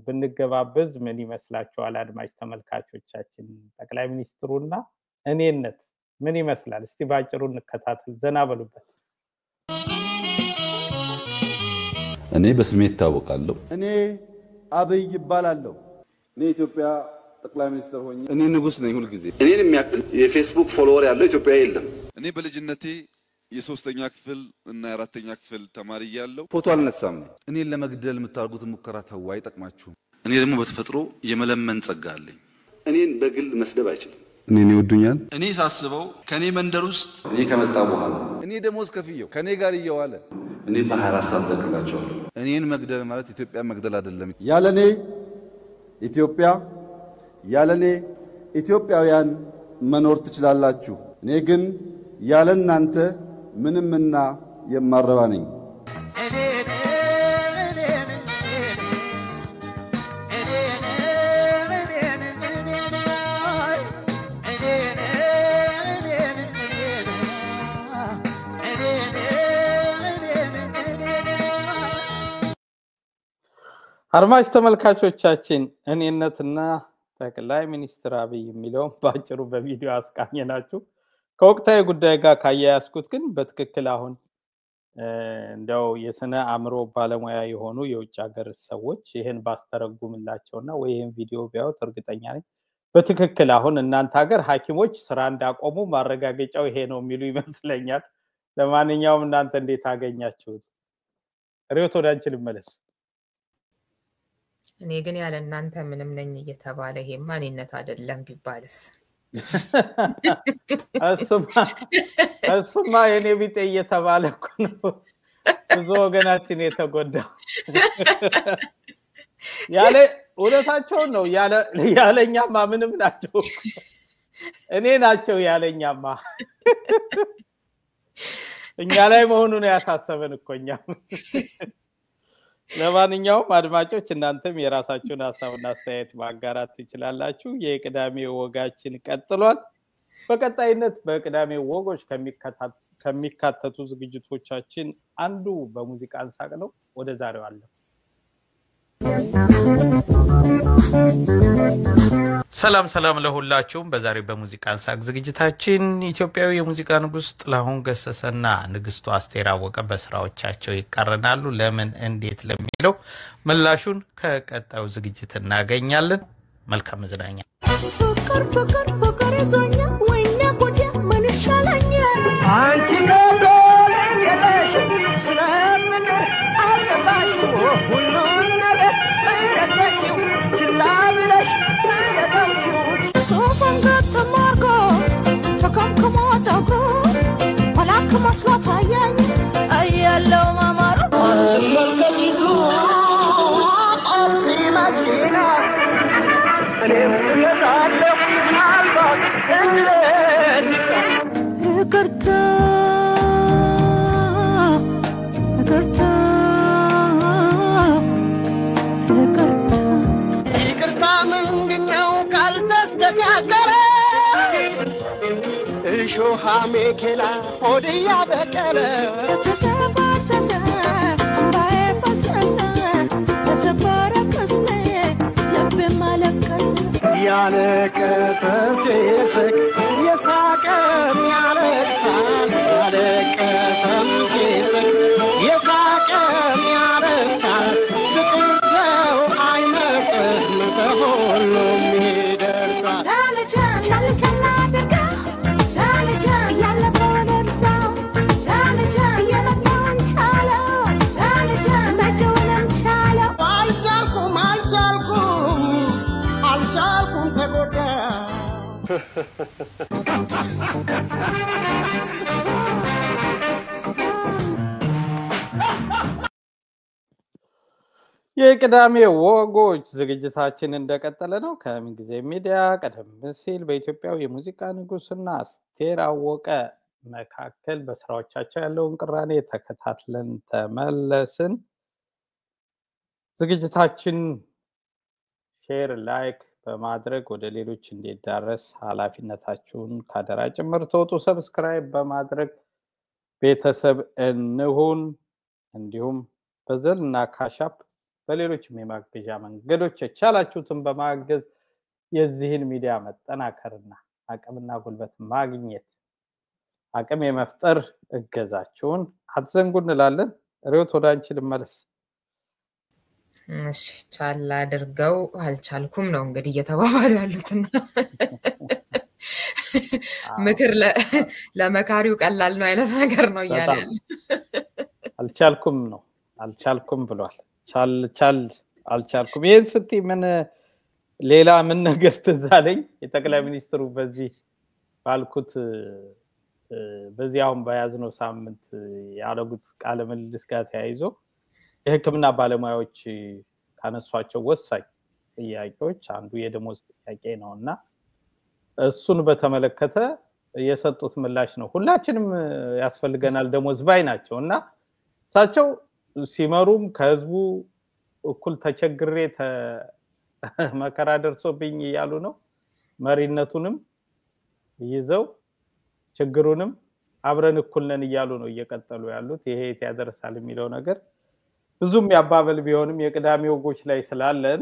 Speaker 1: ብንገባበዝ ምን ይመስላችኋል አድማጭ ተመልካቾቻችን? ጠቅላይ ሚኒስትሩና እኔነት ምን ይመስላል? እስቲ ባጭሩ እንከታተል፣ ዘና በሉበት።
Speaker 6: እኔ በስሜት ታወቃለሁ።
Speaker 7: እኔ አብይ ይባላለሁ።
Speaker 6: እኔ ኢትዮጵያ ጠቅላይ ሚኒስትር ሆኜ እኔ ንጉስ ነኝ ሁሉ ጊዜ። እኔን የሚያክል የፌስቡክ ፎሎወር ያለው ኢትዮጵያ የለም።
Speaker 8: እኔ በልጅነቴ የ3ኛ ክፍል እና የ4ኛ ክፍል ተማሪ ያለው
Speaker 6: ፎቶ አልነሳም። እኔን ለመግደል የምታርጉት ሙከራ ተው አይጠቅማችሁም። እኔ ደግሞ በተፈጥሮ የመለመን ጸጋ አለኝ። እኔን በግል መስደብ አይችልም። እኔን ይወዱኛል።
Speaker 8: እኔ ሳስበው ከኔ መንደር ውስጥ
Speaker 6: እኔ ከመጣ በኋላ እኔ ደሞዝ ከፍየው ከኔ ጋር እየዋለ እኔ በ24 ሰዓት ዘክላቸዋለሁ። እኔን መግደል ማለት ኢትዮጵያ መግደል አይደለም።
Speaker 7: ያለኔ ኢትዮጵያ ያለኔ ኢትዮጵያውያን መኖር ትችላላችሁ። እኔ ግን ያለናንተ ምንምና የማረባ ነኝ።
Speaker 1: አድማጭ ተመልካቾቻችን እኔነትና ጠቅላይ ሚኒስትር አብይ የሚለው ባጭሩ በቪዲዮ አስቃኘናችሁ። ከወቅታዊ ጉዳይ ጋር ካያያዝኩት ግን በትክክል አሁን እንደው የስነ አእምሮ ባለሙያ የሆኑ የውጭ ሀገር ሰዎች ይሄን ባስተረጉምላቸውና ወይ ይሄን ቪዲዮ ቢያዩት እርግጠኛ ነኝ በትክክል አሁን እናንተ ሀገር ሐኪሞች ስራ እንዳቆሙ ማረጋገጫው ይሄ ነው የሚሉ ይመስለኛል። ለማንኛውም እናንተ እንዴት አገኛችሁት? ሪዮት ወደ አንቺ ልመለስ።
Speaker 2: እኔ ግን ያለ እናንተ ምንም ነኝ እየተባለ ይሄ ማንነት አይደለም ቢባልስ?
Speaker 1: እሱማ የኔ ቢጤ እየተባለ እኮ ነው ብዙ ወገናችን የተጎዳው። ያለ እውነታቸውን ነው። ያለኛማ ምንም ናቸው። እኔ ናቸው ያለኛማ። እኛ ላይ መሆኑን ያሳሰበን እኮ እኛ። ለማንኛውም አድማጮች እናንተም የራሳችሁን ሐሳብና አስተያየት ማጋራት ትችላላችሁ። የቅዳሜ ወጋችን ቀጥሏል። በቀጣይነት በቅዳሜ ወጎች ከሚካተቱ ዝግጅቶቻችን አንዱ በሙዚቃ አንሳቅ ነው። ወደ ዛሬው አለ። ሰላም ለሁላችሁም። በዛሬ በሙዚቃ አንሳቅ ዝግጅታችን ኢትዮጵያዊ የሙዚቃ ንጉስ ጥላሁን ገሰሰና ንግስቱ አስቴር አወቀ በስራዎቻቸው ይቀርናሉ። ለምን እንዴት ለሚለው ምላሹን ከቀጣዩ ዝግጅት እናገኛለን። መልካም መዝናኛ።
Speaker 9: ፍቅር ይዞኛ ወይኔ ጉዴ ምን ይሻለኛል? አንቺ ከቶለሽ ስለምንር አልገባሽው ሁሉን ነገር ረስተሽው ችላ ብለሽ ረስተሽው ሶፋን ገጥሞ አርጎ ተከምክሞ ጠጉሩ መላክ መስሎ ታየኝ እያለው ማማሩ አንተልከጂቱ አሪማጂና እኔም እየታለሁ ምናልባት ይቅርታ ምንድነው ካልተስተካከለ እሾሃ ሜኬላ ሆድያ በቀለ ተሰበረ ቅስሜ ልቤ ማለቀሰ ያለቀሰም ፊትክ የሳቀም ያለቅሳል ያለቀሰም ፊትክ የሳቀም ያለቅሳል ፍቅር አይመጥም ከሁሉም ይደርሳል ቻልቻል አድርጋ ቻልቻል ያለፈውን እርሳው ቻልቻል የለፈውን ቻለው ቻልቻል መቼውንም ቻለው አልቻልኩም ተጎዳ
Speaker 1: የቅዳሜ ወጎች ዝግጅታችን እንደቀጠለ ነው። ከምንጊዜ ሚዲያ ቀደም ሲል በኢትዮጵያው የሙዚቃ ንጉስና አስቴር አወቀ መካከል በስራዎቻቸው ያለውን ቅራኔ ተከታትለን ተመለስን። ዝግጅታችን ሼር ላይክ በማድረግ ወደ ሌሎች እንዲዳረስ ኃላፊነታችሁን ካደራ ጭምር ተወጡ። ሰብስክራይብ በማድረግ ቤተሰብ እንሁን። እንዲሁም በዘልና ካሻፕ በሌሎችም የማገዣ መንገዶች የቻላችሁትን በማገዝ የዚህን ሚዲያ መጠናከርና አቅምና ጉልበት ማግኘት አቅም የመፍጠር እገዛችሁን አትዘንጉ እንላለን። ሪዮት ወደ አንቺ ልመለስ።
Speaker 2: እሺ ቻል አድርገው አልቻልኩም ነው እንግዲህ እየተባባሉ ያሉትና ምክር ለመካሪው ቀላል ነው አይነት ነገር ነው እያለ
Speaker 1: አልቻልኩም ብሏል። ቻል አልቻልኩም። ይሄን ስትይ ምን ሌላ ምን ነገር ትዝ አለኝ። የጠቅላይ ሚኒስትሩ በዚህ ባልኩት በዚህ አሁን በያዝነው ሳምንት ያደረጉት ቃለ ምልልስ ጋር ተያይዞ የሕክምና ባለሙያዎች ካነሷቸው ወሳኝ ጥያቄዎች አንዱ የደሞዝ ጥያቄ ነውና እሱን በተመለከተ የሰጡት ምላሽ ነው። ሁላችንም ያስፈልገናል ደሞዝ ባይ ናቸውና እሳቸው ሲመሩም ከህዝቡ እኩል ተቸግሬ መከራ ደርሶብኝ ያሉ ነው። መሪነቱንም ይዘው ችግሩንም አብረን እኩል ነን ያሉ ነው እየቀጠሉ ያሉት። ይሄ ያደርሳል የሚለው ነገር ብዙም ያባበል ቢሆንም የቅዳሜ ወጎች ላይ ስላለን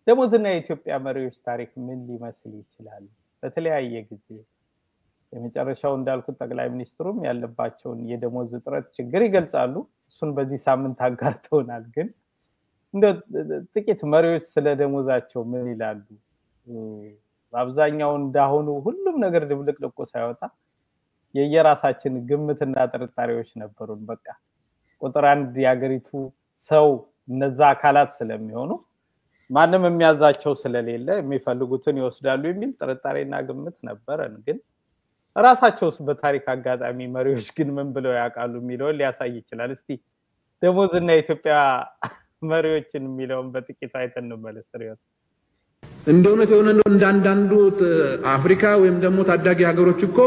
Speaker 1: ደሞዝና የኢትዮጵያ መሪዎች ታሪክ ምን ሊመስል ይችላል? በተለያየ ጊዜ የመጨረሻው እንዳልኩት ጠቅላይ ሚኒስትሩም ያለባቸውን የደሞዝ እጥረት ችግር ይገልጻሉ። እሱን በዚህ ሳምንት አጋርተውናል። ግን እንደ ጥቂት መሪዎች ስለ ደሞዛቸው ምን ይላሉ? አብዛኛው እንዳሁኑ ሁሉም ነገር ድብልቅልቁ ሳይወጣ የየራሳችን ግምትና ጥርጣሬዎች ነበሩን በቃ ቁጥር አንድ ያገሪቱ ሰው እነዛ አካላት ስለሚሆኑ ማንም የሚያዛቸው ስለሌለ የሚፈልጉትን ይወስዳሉ የሚል ጥርጣሬና ግምት ነበረን ግን ራሳቸውስ በታሪክ አጋጣሚ መሪዎች ግን ምን ብለው ያውቃሉ የሚለው ሊያሳይ ይችላል እስቲ ደሞዝና ኢትዮጵያ መሪዎችን የሚለውን በጥቂት አይተን እንመለስ ሪዮት
Speaker 10: እንደውነት የሆነ እንዳንዳንዱ አፍሪካ ወይም ደግሞ ታዳጊ ሀገሮች እኮ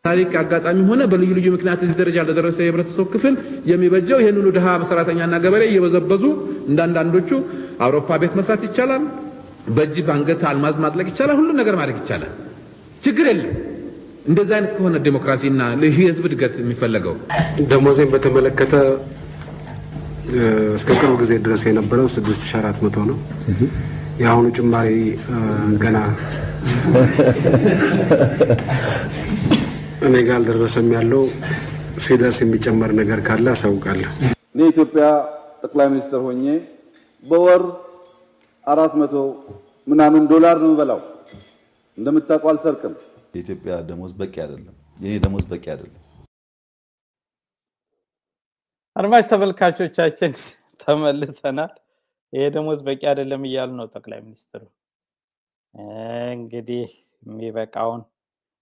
Speaker 10: ታሪክ አጋጣሚ ሆነ በልዩ ልዩ ምክንያት እዚህ ደረጃ ለደረሰ የህብረተሰብ ክፍል የሚበጀው ይሄንኑ ድሃ መሰራተኛና ገበሬ እየበዘበዙ እንዳንዳንዶቹ አውሮፓ ቤት መስራት ይቻላል በእጅ ባንገት አልማዝ ማጥለቅ ይቻላል ሁሉ ነገር ማድረግ ይቻላል ችግር የለም እንደዛ አይነት ከሆነ ዲሞክራሲና ለህዝብ እድገት የሚፈልገው
Speaker 11: ደሞዜን በተመለከተ እስከ ቅርብ ጊዜ ድረስ የነበረው 6400 ነው ያሁኑ ጭማሪ ገና እኔ ጋር ደረሰም ያለው ሲደርስ የሚጨመር ነገር ካለ አሳውቃለሁ
Speaker 7: እኔ ኢትዮጵያ ጠቅላይ ሚኒስትር ሆኜ በወር 400 ምናምን ዶላር ነው በላው እንደምታውቁ አልሰርቅም
Speaker 6: የኢትዮጵያ ደሞዝ በቂ አይደለም የኔ ደሞዝ በቂ አይደለም
Speaker 1: አድማጭ ተመልካቾቻችን ተመልሰናል ይሄ ደሞዝ በቂ አይደለም እያሉ ነው ጠቅላይ ሚኒስትሩ እንግዲህ የሚበቃውን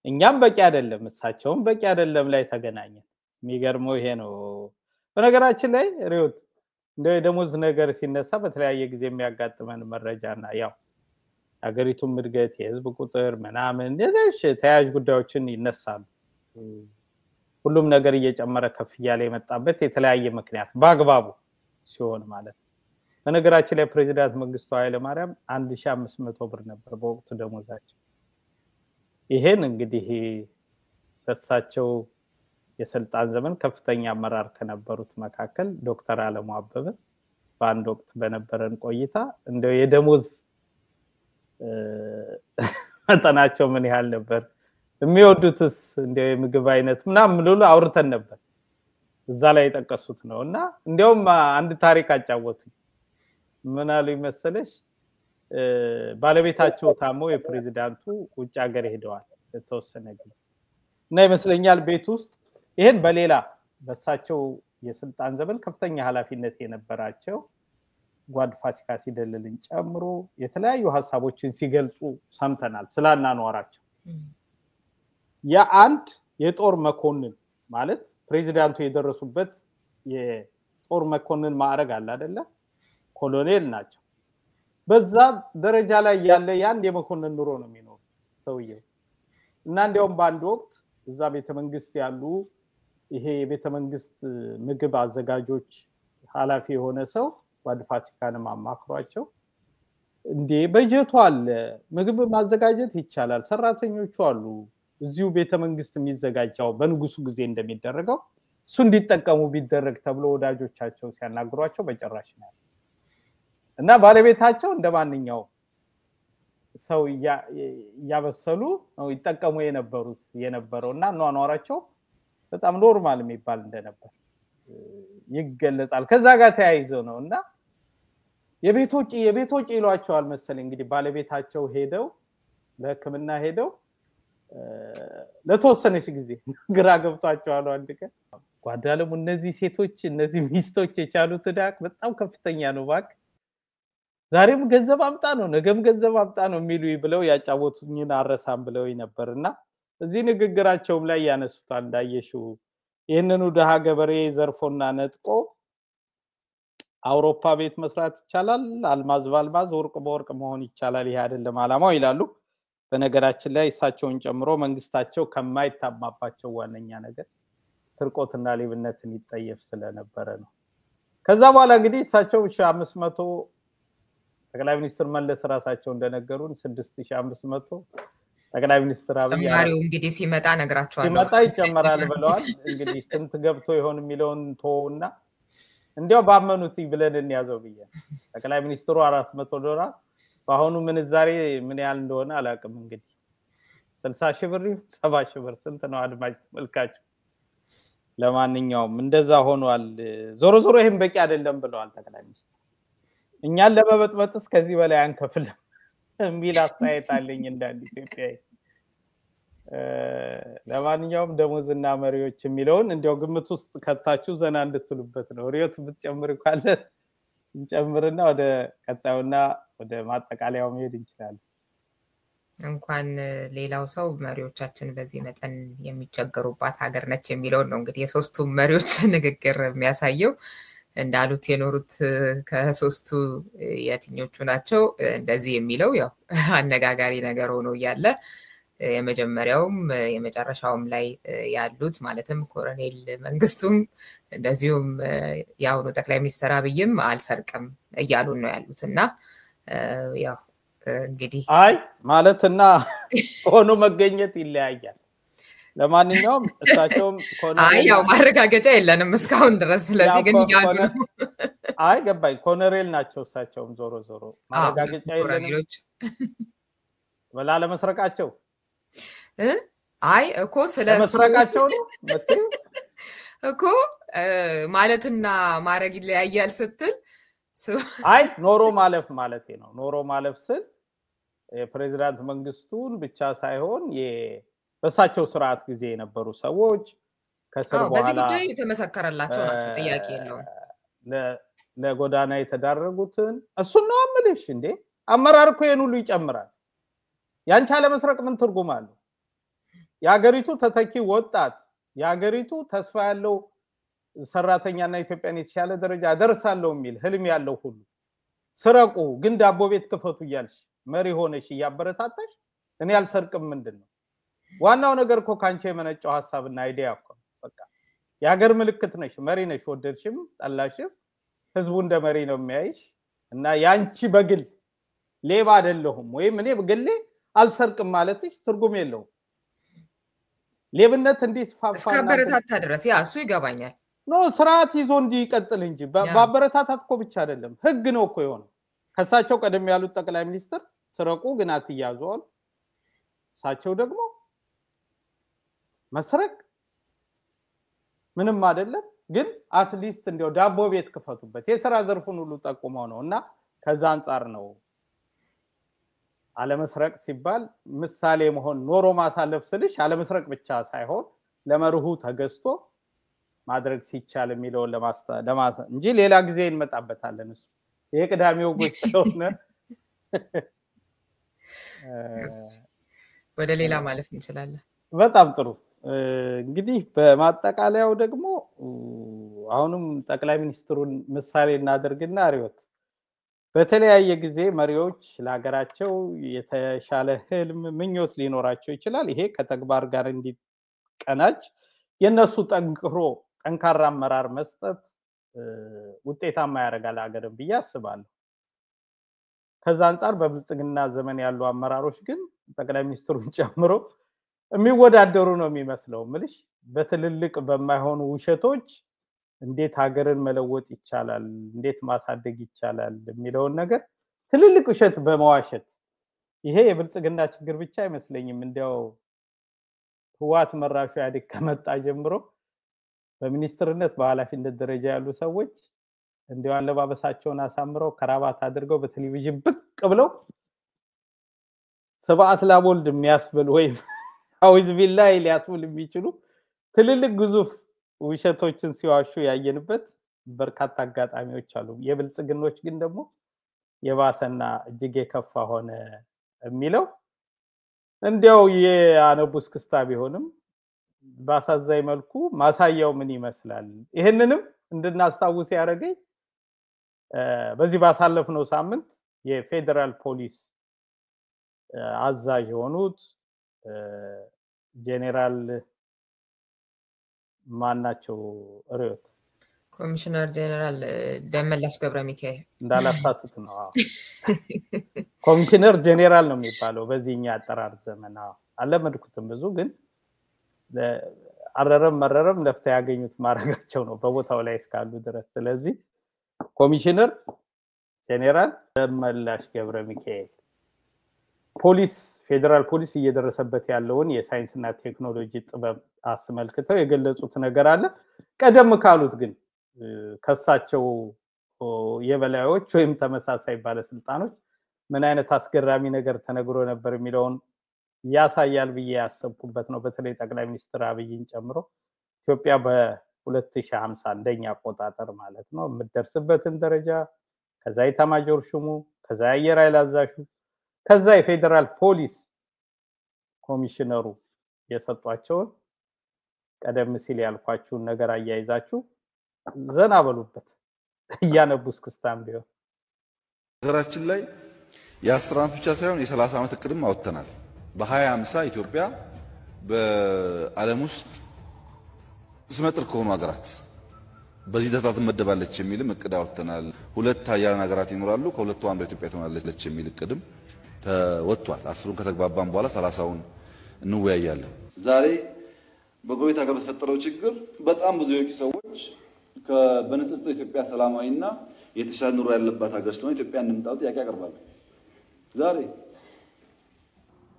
Speaker 1: እኛም በቂ አይደለም እሳቸውም በቂ አይደለም ላይ ተገናኘን የሚገርመው ይሄ ነው በነገራችን ላይ ሪዮት እንደ ደሞዝ ነገር ሲነሳ በተለያየ ጊዜ የሚያጋጥመን መረጃና ያው ሀገሪቱም እድገት የህዝብ ቁጥር ምናምን እንደዚህ ተያያዥ ጉዳዮችን ይነሳሉ ሁሉም ነገር እየጨመረ ከፍ ያለ የመጣበት የተለያየ ምክንያት በአግባቡ ሲሆን ማለት በነገራችን ላይ ፕሬዝዳንት መንግስቱ ኃይለ ማርያም 1500 ብር ነበር በወቅቱ ደሞዛቸው ይሄን እንግዲህ ተሳቸው የስልጣን ዘመን ከፍተኛ አመራር ከነበሩት መካከል ዶክተር አለሙ አበበ በአንድ ወቅት በነበረን ቆይታ እንደው የደሞዝ መጠናቸው ምን ያህል ነበር የሚወዱትስ እንደው የምግብ አይነት ምናምን ብሎ አውርተን ነበር እዛ ላይ ተጠቀሱት ነውና እንደውም አንድ ታሪክ አጫወቱ ምን አሉ ይመስለሽ ባለቤታቸው ታሞ የፕሬዝዳንቱ ውጭ ሀገር ሄደዋል ተወሰነ ጊዜ እና ይመስለኛል ቤት ውስጥ ይሄን በሌላ በሳቸው የስልጣን ዘመን ከፍተኛ ኃላፊነት የነበራቸው ጓድ ፋሲካ ሲደልልን ጨምሮ የተለያዩ ሐሳቦችን ሲገልጹ ሰምተናል ስላናኗራቸው የአንድ የጦር መኮንን ማለት ፕሬዝዳንቱ የደረሱበት የጦር መኮንን ማዕረግ አለ አይደለ ኮሎኔል ናቸው በዛ ደረጃ ላይ ያለ ያን የመኮንን ኑሮ ነው የሚኖር ሰውየው እና እንደውም በአንድ ወቅት እዛ ቤተ መንግስት ያሉ ይሄ የቤተ መንግስት ምግብ አዘጋጆች ኃላፊ የሆነ ሰው ጓድ ፋሲካንም አማክሯቸው እንዴ በጀቱ አለ ምግብ ማዘጋጀት ይቻላል ሰራተኞቹ አሉ እዚሁ ቤተ መንግስት የሚዘጋጃው በንጉሱ ጊዜ እንደሚደረገው እሱ እንዲጠቀሙ ቢደረግ ተብሎ ወዳጆቻቸው ሲያናግሯቸው በጭራሽ ነው እና ባለቤታቸው እንደማንኛው ሰው ያበሰሉ ነው ይጠቀሙ የነበረውና ኗኗራቸው በጣም ኖርማል የሚባል እንደነበር ይገለጻል ከዛ ጋር ተያይዞ ነውና የቤቶች ይሏቸዋል መሰለኝ እንግዲህ ባለቤታቸው ሄደው ለህክምና ሄደው ለተወሰነች ጊዜ ግራ ገብቷቸዋል አንድ ቀን ጓዳለም እነዚህ ሴቶች እነዚህ ሚስቶች የቻሉት ዳክ በጣም ከፍተኛ ነው ባክ ዛሬም ገንዘብ አምጣ ነው ነገም ገንዘብ አምጣ ነው የሚሉ ብለው ያጫወቱኝና አረሳም ብለው ነበርና እዚህ ንግግራቸውም ላይ ያነሱታል እንዳየሽው ይሄንኑ ደሃ ገበሬ ዘርፎና ነጥቆ አውሮፓ ቤት መስራት ይቻላል አልማዝ ባልማዝ ወርቅ በወርቅ መሆን ይቻላል ይሄ አይደለም አላማው ይላሉ በነገራችን ላይ እሳቸውን ጨምሮ መንግስታቸው ከማይታማባቸው ዋነኛ ነገር ስርቆትና ሌብነትን ይጠየፍ ስለነበረ ነው ከዛ በኋላ እንግዲህ እሳቸው 500 ጠቅላይ ሚኒስትር መለስ ራሳቸው እንደነገሩን 6500 ጠቅላይ ሚኒስትር አብይ
Speaker 2: ተማሪው እንግዲህ ሲመጣ ነግራቸዋለሁ
Speaker 1: ሲመጣ ይጨመራል ብለዋል እንግዲህ ስንት ገብቶ ይሆን የሚለውን ተውና እንዲያው ባመኑት ብለን እንያዘው ብዬ ጠቅላይ ሚኒስትሩ 400 ዶላር ባሁኑ ምን ዛሬ ምን ያህል እንደሆነ አላቅም እንግዲህ 60 ሺህ ብር 70 ሺህ ብር ስንት ነው አድማጭ መልካች ለማንኛውም እንደዛ ሆኗል ዞሮ ዞሮ ይሄን በቂ አይደለም ብለዋል ጠቅላይ ሚኒስትሩ እኛን ለመበጥበጥስ ከዚህ በላይ አንከፍልም የሚል አስተያየት አለኝ እንዳንድ ኢትዮጵያዊ። ለማንኛውም ደሞዝና መሪዎች የሚለውን እንዲያው ግምት ውስጥ ከታችሁ ዘና እንድትሉበት ነው። ሪዮት ብትጨምር ካለ እንጨምርና ወደ ቀጣዩና ወደ ማጠቃለያው መሄድ እንችላለን።
Speaker 2: እንኳን ሌላው ሰው መሪዎቻችን በዚህ መጠን የሚቸገሩባት ሀገር ነች የሚለውን ነው እንግዲህ የሶስቱ መሪዎች ንግግር የሚያሳየው። እንዳሉት የኖሩት ከሶስቱ የትኞቹ ናቸው እንደዚህ የሚለው ያው አነጋጋሪ ነገር ሆኖ ያለ የመጀመሪያውም የመጨረሻውም ላይ ያሉት ማለትም ኮሎኔል መንግስቱም እንደዚሁም ያውኑ ጠቅላይ ሚኒስትር አብይም አልሰርቅም እያሉ ነው ያሉትና ያው እንግዲህ
Speaker 1: አይ ማለትና ሆኖ መገኘት ይለያያል። ለማንኛውም እሳቸውም
Speaker 2: አይ ያው ማረጋገጫ የለንም እስካሁን ድረስ ስለዚህ ግን ያሉ ነው።
Speaker 1: አይ ገባኝ ኮሎኔል ናቸው እሳቸውም ዞሮ ዞሮ ማረጋገጫ የለንም ወላ ለመስረቃቸው
Speaker 2: አይ እኮ ስለሱ
Speaker 1: መስረቃቸው ነው
Speaker 2: እኮ ማለትና ማረግ ይለያያል ስትል
Speaker 1: አይ ኖሮ ማለፍ ማለት ነው። ኖሮ ማለፍ ስል የፕሬዝዳንት መንግስቱን ብቻ ሳይሆን በሳቸው ስርዓት ጊዜ የነበሩ ሰዎች ከስር በኋላ
Speaker 2: በዚህ ጉዳይ የተመሰከረላቸው ናቸው ጥያቄ የለውም።
Speaker 1: ለጎዳና የተዳረጉትን እሱን ነው አምልሽ እንዴ አመራር እኮ የኑሉ ይጨምራል። ያንቻ ለመስረቅ ምን ትርጉም አለው? ያገሪቱ ተተኪ ወጣት ያገሪቱ ተስፋ ያለው ሰራተኛና ኢትዮጵያን የተሻለ ደረጃ አደርሳለሁ የሚል ህልም ያለው ሁሉ ስረቁ ግን ዳቦ ቤት ክፈቱ ይያልሽ መሪ ሆነሽ ያበረታታሽ እኔ አልሰርቅም ምንድነው? ዋናው ነገር እኮ ካንቺ የመነጨው ሐሳብና አይዲያ እኮ በቃ ያገር ምልክት ነሽ መሪ ነሽ ወደድሽም ጠላሽም ህዝቡ እንደ መሪ ነው የሚያይሽ እና ያንቺ በግል ሌባ አይደለሁም ወይም እኔ በግሌ አልሰርቅም ማለትሽ ትርጉም የለውም። ሌብነት እንዲስፋፋና
Speaker 2: እስከበረታታ ድረስ ያ እሱ ይገባኛል።
Speaker 1: ኖ ስርዓት ይዞ እንዲቀጥል እንጂ ባበረታታት እኮ ብቻ አይደለም ህግ ነው እኮ የሆነው። ከሳቸው ቀደም ያሉት ጠቅላይ ሚኒስትር ስረቁ ግን አትያዙዋል። ሳቸው ደግሞ መስረቅ ምንም አይደለም ግን አትሊስት እንዲያው ዳቦ ቤት ክፈቱበት የሥራ ዘርፉን ሁሉ ጠቁመው ነውና ከዛ አንፃር ነው አለመስረቅ ሲባል ምሳሌ መሆን ኖሮ ማሳለፍ ስልሽ አለመስረቅ ብቻ ሳይሆን ለመርሁ ተገዝቶ ማድረግ ሲቻል የሚለው ለማስ እንጂ ሌላ ጊዜ እንመጣበታለን። እሱ የቅዳሜው ጉዳይ ስለሆነ
Speaker 2: ወደ ሌላ ማለፍ እንችላለን።
Speaker 1: በጣም ጥሩ እንግዲህ በማጠቃለያው ደግሞ አሁንም ጠቅላይ ሚኒስትሩን ምሳሌ እናደርግና ሪዮት በተለያየ ጊዜ መሪዎች ለሀገራቸው የተሻለ ህልም ምኞት ሊኖራቸው ይችላል። ይሄ ከተግባር ጋር እንዲቀናጅ የነሱ ጠንካራ አመራር መስጠት ውጤታማ ያደርጋል ሀገርን ብዬ አስባለሁ። ከዛ አንፃር በብልጽግና ዘመን ያሉ አመራሮች ግን ጠቅላይ ሚኒስትሩን ጨምሮ የሚወዳደሩ ነው የሚመስለው ምልሽ በትልልቅ በማይሆኑ ውሸቶች እንዴት ሀገርን መለወጥ ይቻላል እንዴት ማሳደግ ይቻላል የሚለው ነገር ትልልቅ ውሸት በመዋሸት ይሄ የብልጽግና ችግር ብቻ አይመስለኝም። እንዲያው ህዋት መራሹ ያድግ ከመጣ ጀምሮ በሚኒስትርነት በኃላፊነት ደረጃ ያሉ ሰዎች እንዲያው አለባበሳቸውን አሳምረው ከራባት አድርገው በቴሌቪዥን ብቅ ብለው ሰባዓት ላቦልድ የሚያስብል ወይም አውዝ ቢላሂ ሊያስብል የሚችሉ ትልልቅ ግዙፍ ውሸቶችን ሲዋሹ ያየንበት በርካታ አጋጣሚዎች አሉ። የብልጽግኖች ግን ደግሞ የባሰና እጅግ የከፋ ሆነ የሚለው እንዲያው የአነቡስ ክስታ ቢሆንም ባሳዛኝ መልኩ ማሳያው ምን ይመስላል ይሄንንም እንድናስታውስ ያደረገኝ በዚህ ባሳለፍነው ሳምንት የፌደራል ፖሊስ አዛዥ የሆኑት ጄኔራል ማናቸው ሪዮት
Speaker 2: ኮሚሽነር ጄኔራል ደመላሽ ገብረ ሚካኤል
Speaker 1: እንዳላሳስት ነው። ኮሚሽነር ጄኔራል ነው የሚባለው በዚህኛ አጠራር ዘመን አለመድኩትም ብዙ ግን አረረም መረረም ለፍታ ያገኙት ማረጋቸው ነው በቦታው ላይ እስካሉ ድረስ። ስለዚህ ኮሚሽነር ጄኔራል ደመላሽ ገብረ ሚካኤል ፖሊስ ፌደራል ፖሊስ እየደረሰበት ያለውን የሳይንስና ቴክኖሎጂ ጥበብ አስመልክተው የገለጹት ነገር አለ። ቀደም ካሉት ግን ከሳቸው የበላዮች ወይም ተመሳሳይ ባለስልጣኖች ምን አይነት አስገራሚ ነገር ተነግሮ ነበር የሚለውን ያሳያል ብዬ ያሰብኩበት ነው። በተለይ ጠቅላይ ሚኒስትር አብይን ጨምሮ ኢትዮጵያ በ2050 እንደኛ አቆጣጠር ማለት ነው የምትደርስበትን ደረጃ ከዛ ኢታማዦር ሹሙ ከዛ አየር ኃይል አዛዡ ከዛ የፌደራል ፖሊስ ኮሚሽነሩ የሰጧቸውን ቀደም ሲል ያልኳችሁን ነገር አያይዛችሁ ዘና በሉበት እያነቡ እስክስታም ቢሆን
Speaker 6: ሀገራችን ላይ የ10 ዓመት ብቻ ሳይሆን የ30 ዓመት እቅድም አወጥተናል። በ2050 ኢትዮጵያ በዓለም ውስጥ ስመጥር ከሆኑ ሀገራት በዚህ ደረጃ ትመደባለች የሚልም እቅድ አወጥተናል። ሁለት ሀያላን ሀገራት ይኖራሉ፣ ከሁለቱ አንዷ ኢትዮጵያ ትሆናለች የሚል እቅድም ተወጥቷል። 10ን ከተግባባን በኋላ 30ውን እንወያያለን። ዛሬ በጎረቤት ሀገር በተፈጠረው ችግር በጣም ብዙ የውጭ ሰዎች በንጽጽር ኢትዮጵያ ሰላማዊና የተሻለ ኑሮ ያለባት ሀገር ስለሆነ ኢትዮጵያ እንምጣው ጥያቄ ያቀርባሉ። ዛሬ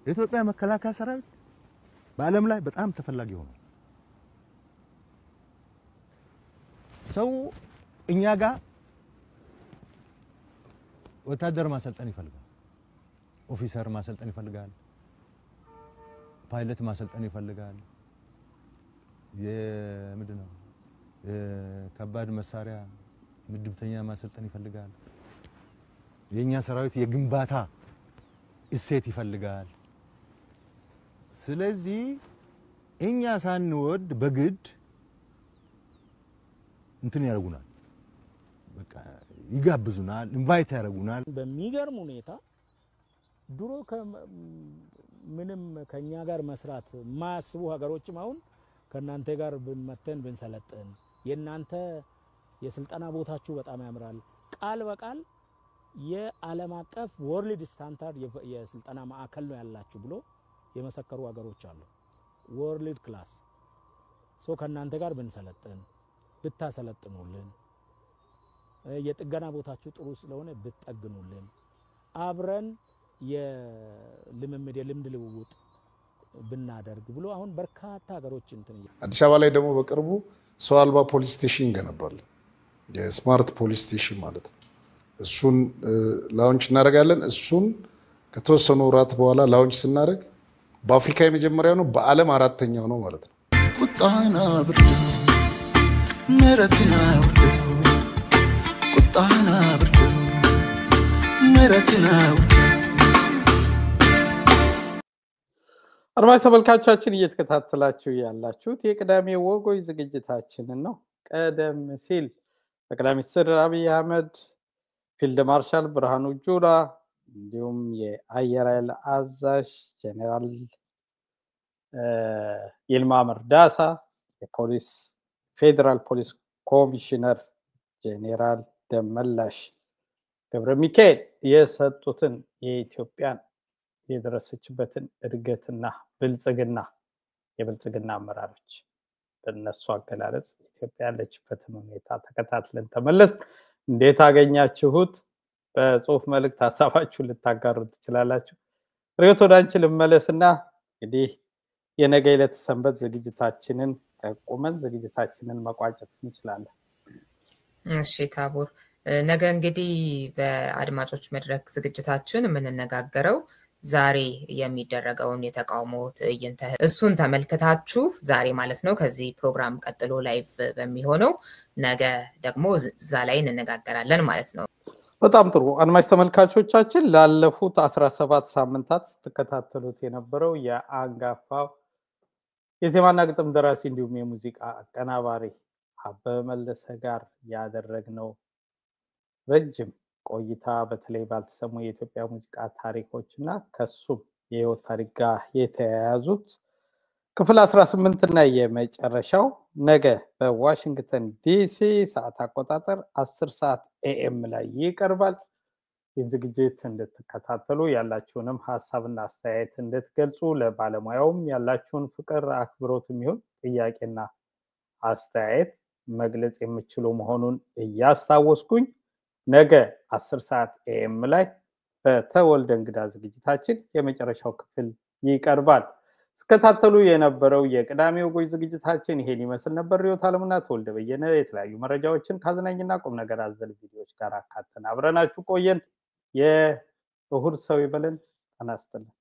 Speaker 12: የኢትዮጵያ መከላከያ ሰራዊት በዓለም ላይ በጣም ተፈላጊ ሆኗል። ሰው እኛ ጋር ወታደር ማሰልጠን ይፈልጋል፣ ኦፊሰር ማሰልጠን ይፈልጋል፣ ፓይለት ማሰልጠን ይፈልጋል፣ የምንድነው የከባድ መሳሪያ ምድብተኛ ማሰልጠን ይፈልጋል። የኛ ሰራዊት የግንባታ እሴት ይፈልጋል። ስለዚህ እኛ ሳንወድ በግድ እንትን ያደርጉናል፣ በቃ ይጋብዙናል፣ ኢንቫይት ያደርጉናል።
Speaker 13: በሚገርም ሁኔታ ድሮ ምንም ከኛ ጋር መስራት የማያስቡ ሀገሮችም አሁን ከናንተ ጋር ብንመተን ብንሰለጥን የናንተ የስልጠና ቦታችሁ በጣም ያምራል፣ ቃል በቃል የዓለም አቀፍ ወርልድ ስታንዳርድ የስልጠና ማዕከል ነው ያላችሁ ብሎ የመሰከሩ ሀገሮች አሉ። ወርልድ ክላስ ከናንተ ጋር ብንሰለጥን ብታሰለጥኑልን፣ የጥገና ቦታችሁ ጥሩ ስለሆነ ብትጠግኑልን፣ አብረን የልምድ ልውውጥ ብናደርግ ብሎ አሁን በርካታ ሀገሮች እንትን
Speaker 14: አዲስ አበባ ላይ ደግሞ በቅርቡ ሰው አልባ ፖሊስ ስቴሽን እንገነባለን። የስማርት ፖሊስ ስቴሽን ማለት ነው። እሱን ላውንች እናደርጋለን። እሱን ከተወሰኑ ወራት በኋላ ላውንች ስናደርግ በአፍሪካ የመጀመሪያው ነው፣ በዓለም አራተኛው ነው ማለት ነው።
Speaker 9: ቁጣና ብርድ ምሕረትና ብርድ ቁጣና ብርድ ምሕረትና ብርድ
Speaker 1: አድማጭ ተመልካቾቻችን እየተከታተላችሁ ያላችሁት የቅዳሜ ወጎች ዝግጅታችንን ነው። ቀደም ሲል ጠቅላይ ሚኒስትር አብይ አህመድ፣ ፊልድ ማርሻል ብርሃኑ ጁላ እንዲሁም የአየር ኃይል አዛዥ ጄኔራል ይልማ መርዳሳ፣ የፖሊስ ፌደራል ፖሊስ ኮሚሽነር ጄኔራል ደመላሽ ገብረ ሚካኤል የሰጡትን የኢትዮጵያን የደረሰችበትን እድገትና ብልጽግና የብልጽግና አመራሮች በእነሱ አገላለጽ ኢትዮጵያ ያለችበትን ሁኔታ ተከታትለን ተመለስ። እንዴት አገኛችሁት? በጽሁፍ መልእክት ሐሳባችሁን ልታጋሩ ትችላላችሁ። ሪዮት ወደ አንቺ ልመለስና እንግዲህ የነገ ዕለት ሰንበት ዝግጅታችንን ተቆመን ዝግጅታችንን መቋጨት እንችላለን።
Speaker 2: እሺ ታቦር፣ ነገ እንግዲህ በአድማጮች መድረክ ዝግጅታችን የምንነጋገረው ዛሬ የሚደረገውን የተቃውሞ ትዕይንተ እሱን ተመልክታችሁ ዛሬ ማለት ነው ከዚህ ፕሮግራም ቀጥሎ ላይቭ በሚሆነው ነገ ደግሞ እዛ ላይ እንነጋገራለን ማለት ነው።
Speaker 1: በጣም ጥሩ አድማጭ ተመልካቾቻችን፣ ላለፉት 17 ሳምንታት ተከታተሉት የነበረው የአንጋፋው የዜማና ግጥም ደራሲ እንዲሁም የሙዚቃ አቀናባሪ አበበ መለሰ ጋር ያደረግነው ረጅም ቆይታ በተለይ ባልተሰሙ የኢትዮጵያ ሙዚቃ ታሪኮችና ከሱም የህይወት ታሪክ ጋር የተያያዙት ክፍል 18 እና የመጨረሻው ነገ በዋሽንግተን ዲሲ ሰዓት አቆጣጠር 10 ሰዓት ኤኤም ላይ ይቀርባል። የዝግጅት እንድትከታተሉ ያላችሁንም ሐሳብና አስተያየት እንድትገልጹ ለባለሙያውም ያላችሁን ፍቅር አክብሮትም ይሁን ጥያቄና አስተያየት መግለጽ የምትችሉ መሆኑን እያስታወስኩኝ ነገ 10 ሰዓት ኤኤም ላይ በተወልደ እንግዳ ዝግጅታችን የመጨረሻው ክፍል ይቀርባል። እስከታተሉ የነበረው የቅዳሜ ወጎች ዝግጅታችን ይሄን ይመስል ነበር። ሪዮት አለሙና ተወልደ በየነ የተለያዩ መረጃዎችን ካዝናኝና ቁም ነገር አዘል ቪዲዮዎች ጋር አካተን አብረናችሁ ቆየን። እሁድ ሰው ይበለን። ጤና ይስጥልን።